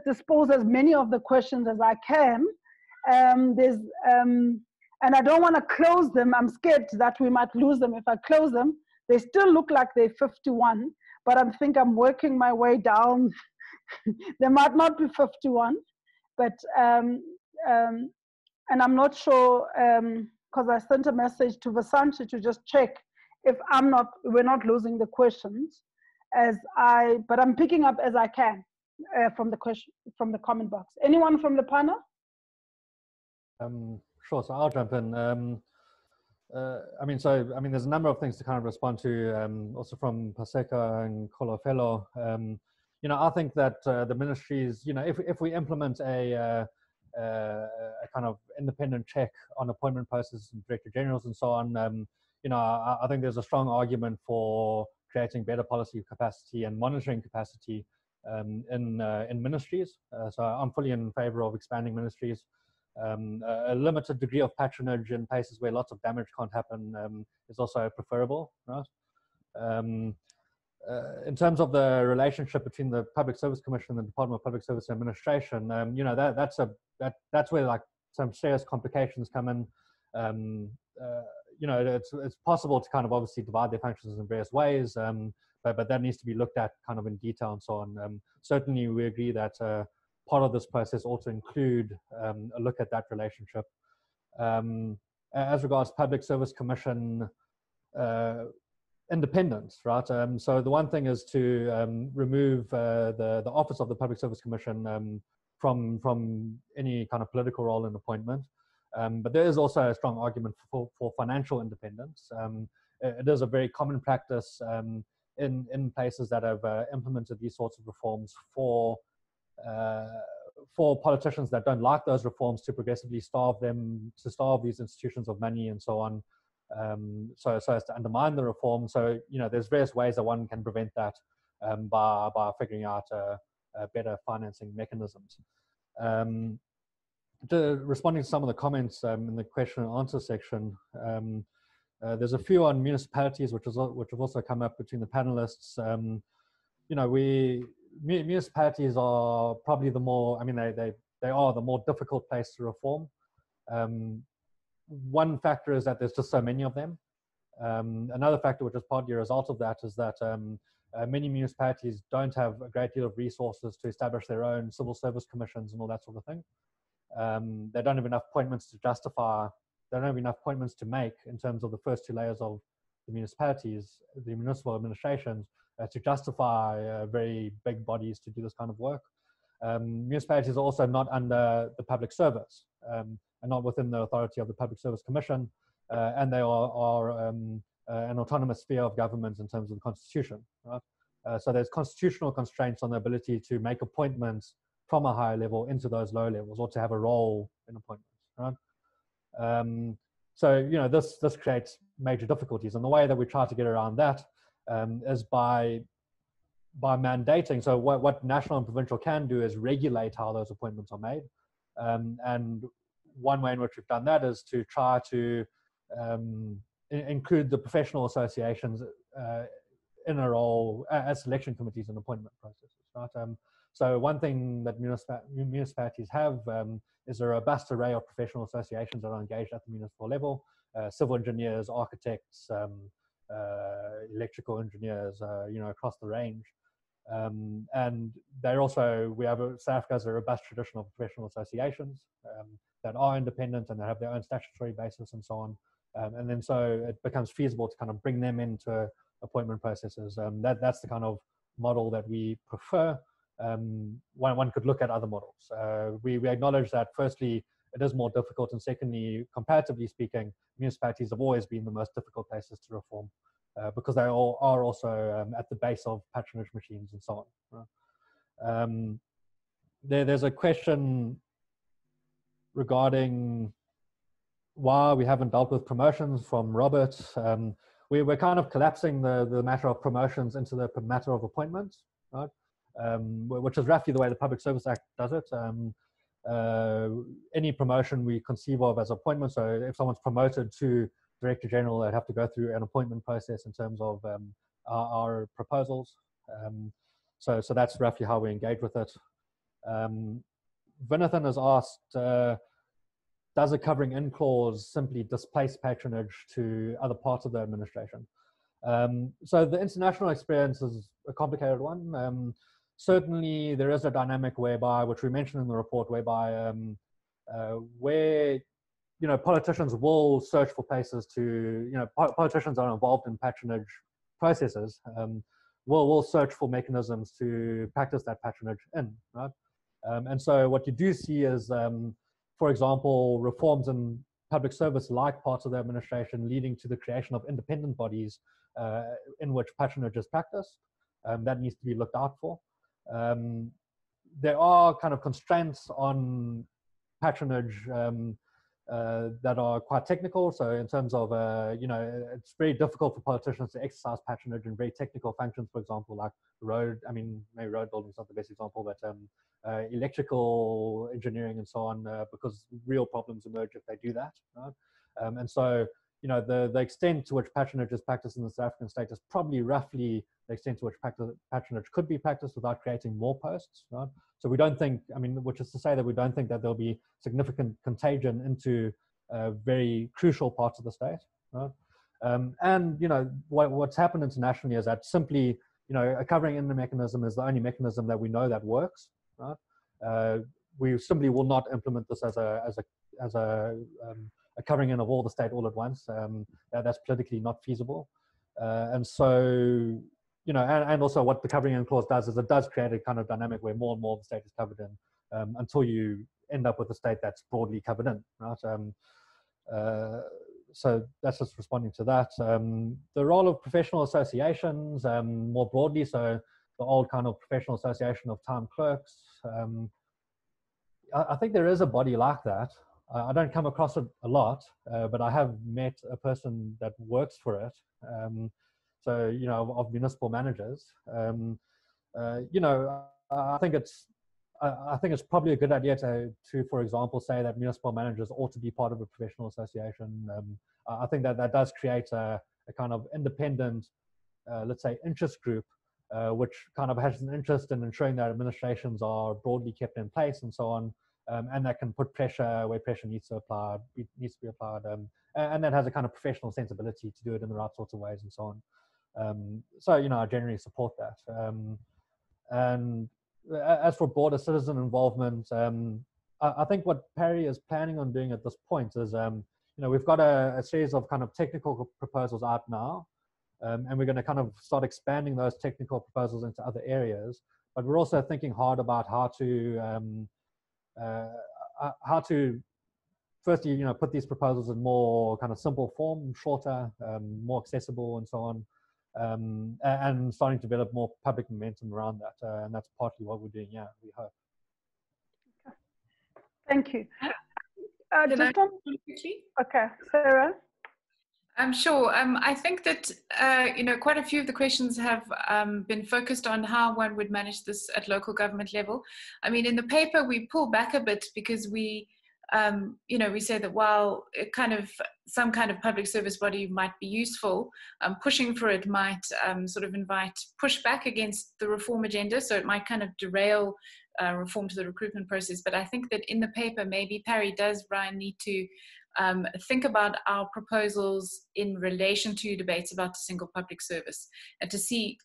dispose as many of the questions as I can. And I don't want to close them. I'm scared that we might lose them if I close them. They still look like they're 51, but I think I'm working my way down. They might not be 51, but and I'm not sure, because I sent a message to Vasanthi to just check if we're not losing the questions but I'm picking up as I can from the comment box. Anyone from the panel? Sure, so I'll jump in. There's a number of things to kind of respond to, also from Paseka and Kholofelo. I think that the ministries, if we implement a kind of independent check on appointment processes and director generals and so on, I think there's a strong argument for creating better policy capacity and monitoring capacity in ministries. So I'm fully in favor of expanding ministries. A limited degree of patronage in places where lots of damage can't happen is also preferable, right? In terms of the relationship between the Public Service Commission and the Department of Public Service and Administration, that's where like some serious complications come in. It's possible to kind of obviously divide their functions in various ways, but that needs to be looked at kind of in detail and so on. Certainly, we agree that part of this process ought to include a look at that relationship. As regards Public Service Commission independence, right? So the one thing is to remove the office of the Public Service Commission from any kind of political role in appointment. But there is also a strong argument for financial independence. It is a very common practice in places that have implemented these sorts of reforms for politicians that don't like those reforms to progressively starve these institutions of money and so on, so as to undermine the reform. So there's various ways that one can prevent that by figuring out better financing mechanisms. Responding to some of the comments in the question and answer section, there's a few on municipalities which have also come up between the panelists. Municipalities are probably the more, they are the more difficult place to reform. One factor is that there's just so many of them. Another factor, which is partly a result of that, is that many municipalities don't have a great deal of resources to establish their own civil service commissions and all that sort of thing. They don't have enough appointments to justify, they don't have enough appointments to make in terms of the first two layers of the municipalities, the municipal administrations, to justify very big bodies to do this kind of work. Municipalities are also not under the public service and not within the authority of the Public Service Commission, and they are an autonomous sphere of government in terms of the Constitution. Right? So there's constitutional constraints on the ability to make appointments from a higher level into those low levels, or to have a role in appointments, right? So, you know, this creates major difficulties. And the way that we try to get around that is by mandating. So what national and provincial can do is regulate how those appointments are made. And one way in which we've done that is to try to include the professional associations in a role as selection committees and appointment processes, right? So one thing that municipalities have is a robust array of professional associations that are engaged at the municipal level: civil engineers, architects, electrical engineers, you know, across the range. And they're also, South Africa has a robust tradition of professional associations that are independent and they have their own statutory basis and so on. And then so it becomes feasible to kind of bring them into appointment processes. That's the kind of model that we prefer. One could look at other models. We acknowledge that firstly, it is more difficult, and secondly, comparatively speaking, municipalities have always been the most difficult places to reform because they all are also at the base of patronage machines and so on. Right? There's a question regarding why we haven't dealt with promotions from Robert. We're kind of collapsing the matter of promotions into the matter of appointments, right? Which is roughly the way the Public Service Act does it. Any promotion we conceive of as appointment. So if someone's promoted to Director General, they'd have to go through an appointment process in terms of our proposals. So that's roughly how we engage with it. Vinathan has asked, does a covering in clause simply displace patronage to other parts of the administration? So the international experience is a complicated one. Certainly there is a dynamic whereby, which we mentioned in the report, whereby where, you know, politicians will search for places to, you know, politicians are involved in patronage processes, will search for mechanisms to practice that patronage in, right? And so what you do see is, for example, reforms in public service like parts of the administration leading to the creation of independent bodies in which patronage is practiced. That needs to be looked out for. There are kind of constraints on patronage that are quite technical. So in terms of, you know, it's very difficult for politicians to exercise patronage in very technical functions, for example, like maybe road building is not the best example, but electrical engineering and so on, because real problems emerge if they do that, right? And so, you know, the extent to which patronage is practiced in the South African state is probably roughly the extent to which patronage could be practiced without creating more posts, right? So we don't think, which is to say that we don't think that there'll be significant contagion into very crucial parts of the state, right? And, you know, what's happened internationally is that simply, you know, a covering in the mechanism is the only mechanism that we know that works, right? We simply will not implement this as a covering in of all the state all at once. That's politically not feasible. And so, you know, and also what the covering in clause does is it does create a kind of dynamic where more and more of the state is covered in until you end up with a state that's broadly covered in, right? So that's just responding to that. The role of professional associations more broadly, so the old kind of professional association of town clerks. I think there is a body like that. I don't come across it a lot, but I have met a person that works for it. So, you know, of municipal managers. You know, I think it's probably a good idea to, for example, say that municipal managers ought to be part of a professional association. I think that does create a kind of independent, let's say, interest group, which kind of has an interest in ensuring that administrations are broadly kept in place and so on, and that can put pressure where pressure needs to be applied, and that has a kind of professional sensibility to do it in the right sorts of ways and so on. So, you know, I generally support that. And as for broader citizen involvement, I think what PARI is planning on doing at this point is, you know, we've got a series of kind of technical proposals out now, and we're going to kind of start expanding those technical proposals into other areas. But we're also thinking hard about how to firstly, you know, put these proposals in more kind of simple form, shorter, more accessible, and so on. And starting to develop more public momentum around that, and that's partly what we're doing. Yeah, we hope. Thank you. Can I quickly? Okay, Sarah. I'm sure. I think that quite a few of the questions have been focused on how one would manage this at local government level. I mean, in the paper we pull back a bit because we say that while some kind of public service body might be useful, pushing for it might sort of invite pushback against the reform agenda. So it might kind of derail reform to the recruitment process. But I think that in the paper, maybe PARI does, Ryan, need to think about our proposals in relation to debates about the single public service, and to see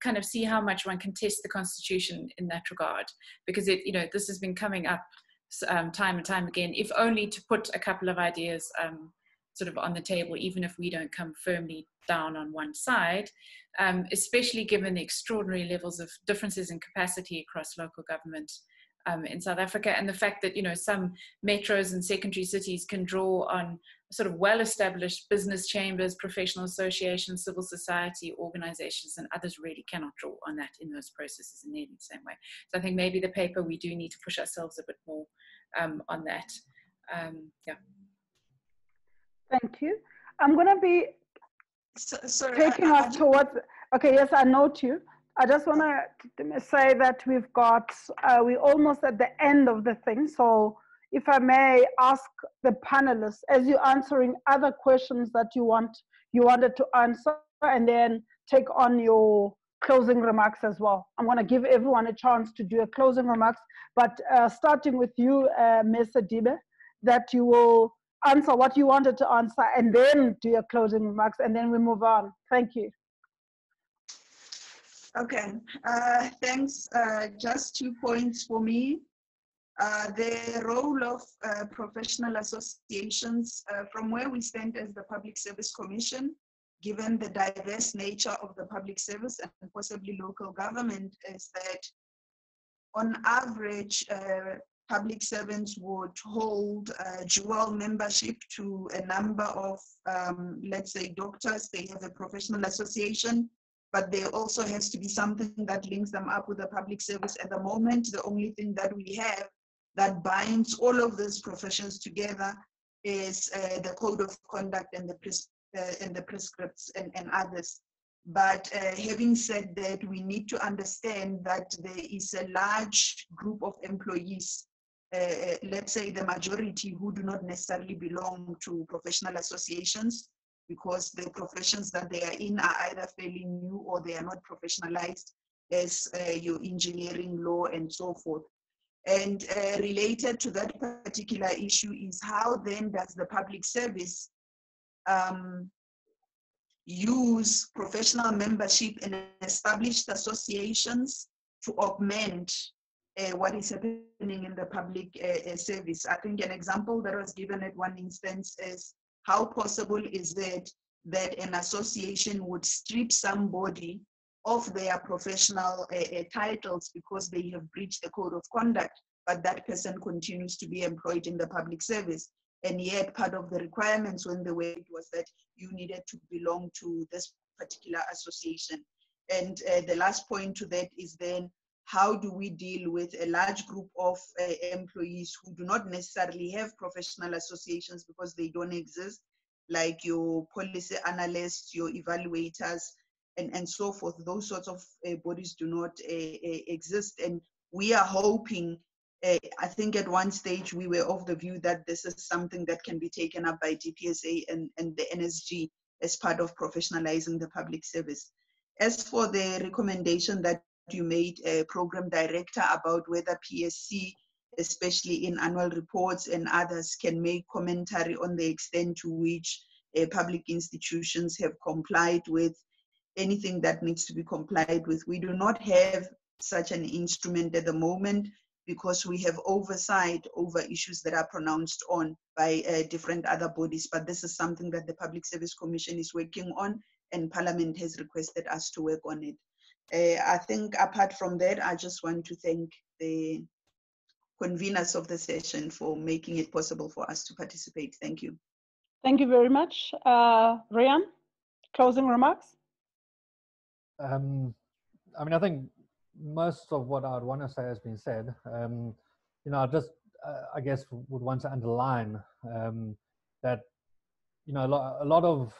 how much one can test the Constitution in that regard, because this has been coming up time and time again, if only to put a couple of ideas sort of on the table, even if we don't come firmly down on one side, especially given the extraordinary levels of differences in capacity across local government in South Africa, and the fact that some metros and secondary cities can draw on sort of well-established business chambers, professional associations, civil society organizations, and others really cannot draw on that in those processes in nearly the same way. So I think maybe the paper, we do need to push ourselves a bit more on that. Yeah. Thank you. I'm going to be taking us towards. Okay, yes, I note you. I just want to say that we're almost at the end of the thing. So if I may ask the panelists, as you're answering other questions that you wanted to answer, and then take on your closing remarks as well. I'm going to give everyone a chance to do a closing remarks, but starting with you, Ms. Sedibe, that you will answer what you wanted to answer and then do your closing remarks, and then we move on. Thank you. Okay, thanks. Just 2 points for me. The role of professional associations, from where we stand as the Public Service Commission, given the diverse nature of the public service and possibly local government, is that on average, public servants would hold dual membership to a number of, let's say, doctors. They have a professional association, but there also has to be something that links them up with the public service. At the moment, the only thing that we have that binds all of these professions together is the code of conduct and the prescripts and others. But having said that, we need to understand that there is a large group of employees, let's say the majority, who do not necessarily belong to professional associations, because the professions that they are in are either fairly new or they are not professionalized, as your engineering, law, and so forth. And related to that particular issue is how then does the public service use professional membership in established associations to augment what is happening in the public service. I think an example that was given at one instance is, how possible is it that an association would strip somebody of their professional titles because they have breached the code of conduct, but that person continues to be employed in the public service? And yet part of the requirements when they were, was that you needed to belong to this particular association. And the last point to that is then, how do we deal with a large group of employees who do not necessarily have professional associations because they don't exist, like your policy analysts, your evaluators, and so forth? Those sorts of bodies do not exist. And we are hoping, I think at one stage we were of the view that this is something that can be taken up by DPSA and the NSG as part of professionalizing the public service. As for the recommendation that you made, Program Director, about whether PSC, especially in annual reports and others, can make commentary on the extent to which public institutions have complied with anything that needs to be complied with. We do not have such an instrument at the moment because we have oversight over issues that are pronounced on by different other bodies. But this is something that the Public Service Commission is working on, and Parliament has requested us to work on it. I think apart from that, I just want to thank the conveners of the session for making it possible for us to participate. Thank you. Thank you very much. Rian, closing remarks? I mean, I think most of what I'd want to say has been said. You know, just I guess, would want to underline that, you know, a lot of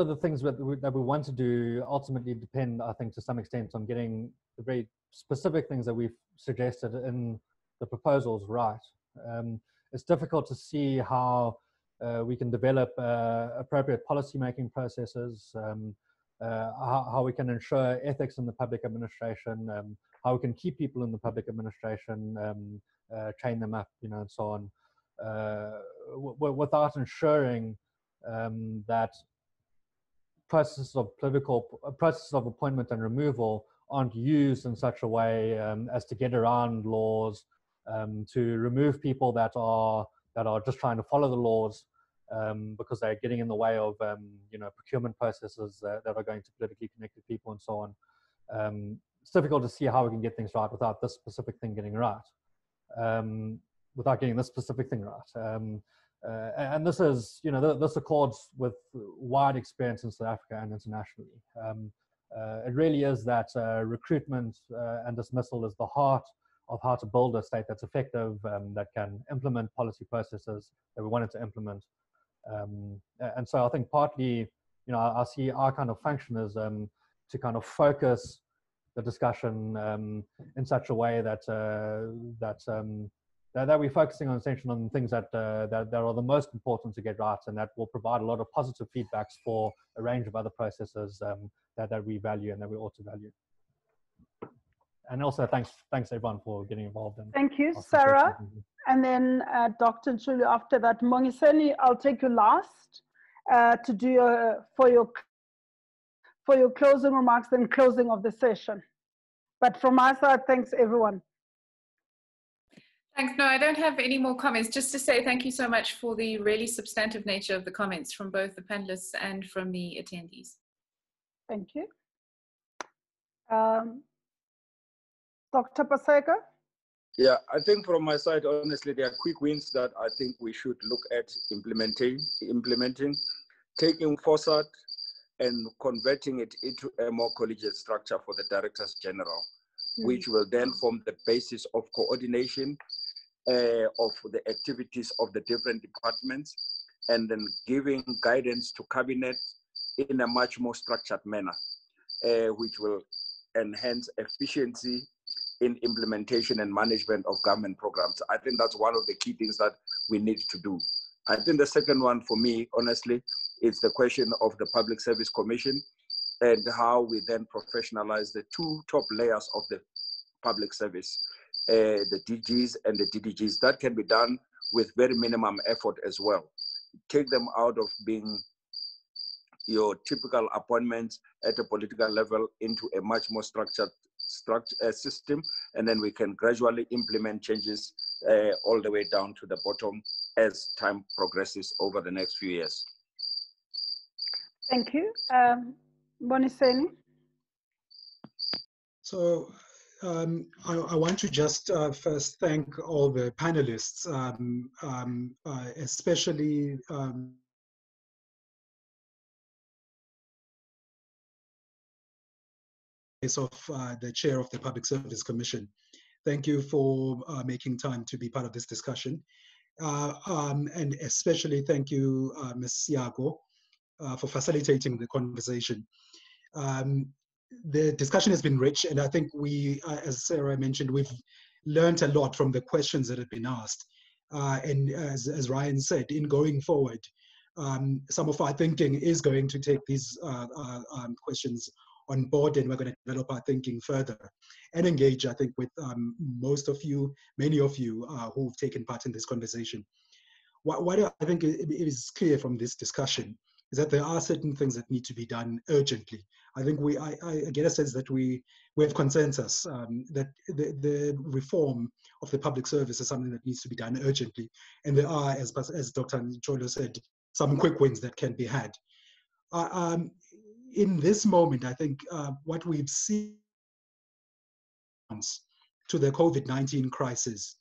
the things that we want to do ultimately depend, I think, to some extent on getting the very specific things that we've suggested in the proposals right. It's difficult to see how we can develop appropriate policy-making processes, how we can ensure ethics in the public administration, how we can keep people in the public administration, train them up, you know, and so on, without ensuring that processes of appointment and removal aren't used in such a way as to get around laws, to remove people that are just trying to follow the laws because they're getting in the way of you know, procurement processes that are going to politically connected people and so on. It's difficult to see how we can get things right without this specific thing getting right, without getting this specific thing right. And this is, you know, this accords with wide experience in South Africa and internationally. It really is that recruitment and dismissal is the heart of how to build a state that's effective, that can implement policy processes that we wanted to implement. And so I think partly, you know, I see our kind of function as to kind of focus the discussion in such a way that that we're focusing on essentially on things that that are the most important to get right, and that will provide a lot of positive feedbacks for a range of other processes that we value and that we ought to value. And also, thanks everyone for getting involved. Thank you, Sarah. And then Dr. Ncholo after that. Mbongiseni, I'll take you last to do for your closing remarks and closing of the session. But from my side, thanks everyone. Thanks. No, I don't have any more comments. Just to say thank you so much for the really substantive nature of the comments from both the panelists and from the attendees. Thank you. Dr. Paseka? Yeah, I think from my side, honestly, there are quick wins that I think we should look at implementing, taking foresight and converting it into a more collegiate structure for the Directors General, which will then form the basis of coordination of the activities of the different departments, and then giving guidance to Cabinet in a much more structured manner, which will enhance efficiency in implementation and management of government programs. I think that's one of the key things that we need to do. I think the second one for me, honestly, is the question of the Public Service Commission and how we then professionalize the two top layers of the public service, the DGs and the DDGs. That can be done with very minimum effort as well. Take them out of being your typical appointments at a political level into a much more structured system, and then we can gradually implement changes all the way down to the bottom as time progresses over the next few years. Thank you. Mbongiseni? So I want to just first thank all the panelists, especially of the chair of the Public Service Commission. Thank you for making time to be part of this discussion. And especially thank you, Ms. Yako, for facilitating the conversation. The discussion has been rich, and I think we, as Sarah mentioned, we've learned a lot from the questions that have been asked. And as Ryan said, in going forward, some of our thinking is going to take these questions on board, and we're going to develop our thinking further and engage, I think, with most of you, many of you who've taken part in this conversation. What I think it is clear from this discussion is that there are certain things that need to be done urgently. I think I get a sense that we have consensus that the reform of the public service is something that needs to be done urgently. And there are, as Dr. Ncholo said, some quick wins that can be had. In this moment, I think what we've seen to the COVID-19 crisis,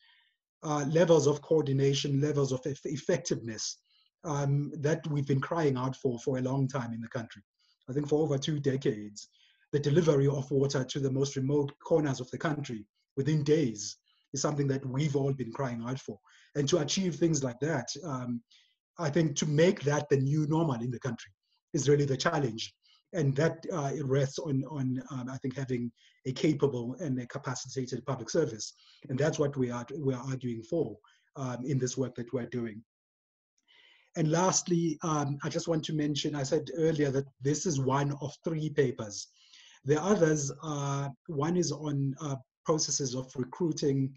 levels of coordination, levels of effectiveness that we've been crying out for a long time in the country. I think for over 2 decades, the delivery of water to the most remote corners of the country within days is something that we've all been crying out for. And to achieve things like that, I think to make that the new normal in the country is really the challenge. And that it rests on I think, having a capable and a capacitated public service. And that's what we are arguing for in this work that we're doing. And lastly, I just want to mention, I said earlier that this is one of 3 papers. The others, one is on processes of recruiting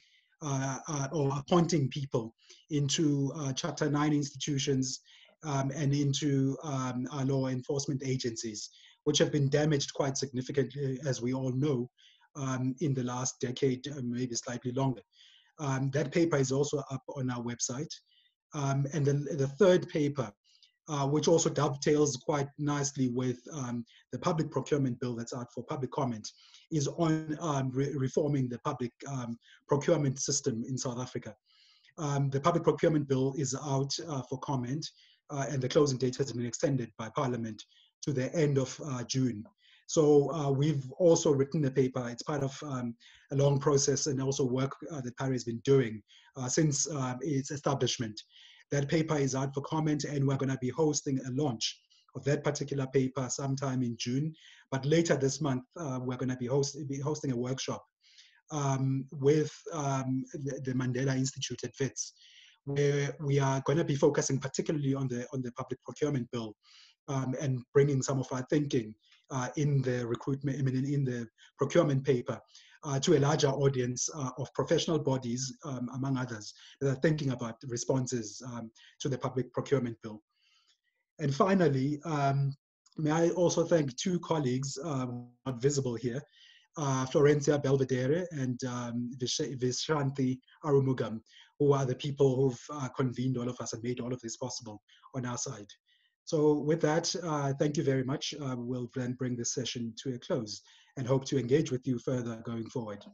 or appointing people into Chapter 9 institutions and into our law enforcement agencies, which have been damaged quite significantly, as we all know, in the last decade, maybe slightly longer. That paper is also up on our website. And the third paper, which also dovetails quite nicely with the public procurement bill that's out for public comment, is on reforming the public procurement system in South Africa. The public procurement bill is out for comment, and the closing date has been extended by Parliament to the end of June. So we've also written a paper. It's part of a long process and also work that PARI has been doing since its establishment. That paper is out for comment, and we're going to be hosting a launch of that particular paper sometime in June. But later this month, we're going to be hosting a workshop with the Mandela Institute at WITS, where we are going to be focusing particularly on the public procurement bill and bringing some of our thinking in the recruitment, in the procurement paper, to a larger audience of professional bodies, among others, that are thinking about responses to the public procurement bill. And finally, may I also thank 2 colleagues not visible here, Florencia Belvedere and Vishanti Arumugam, who are the people who've convened all of us and made all of this possible on our side. So with that, thank you very much. We'll then bring this session to a close and hope to engage with you further going forward.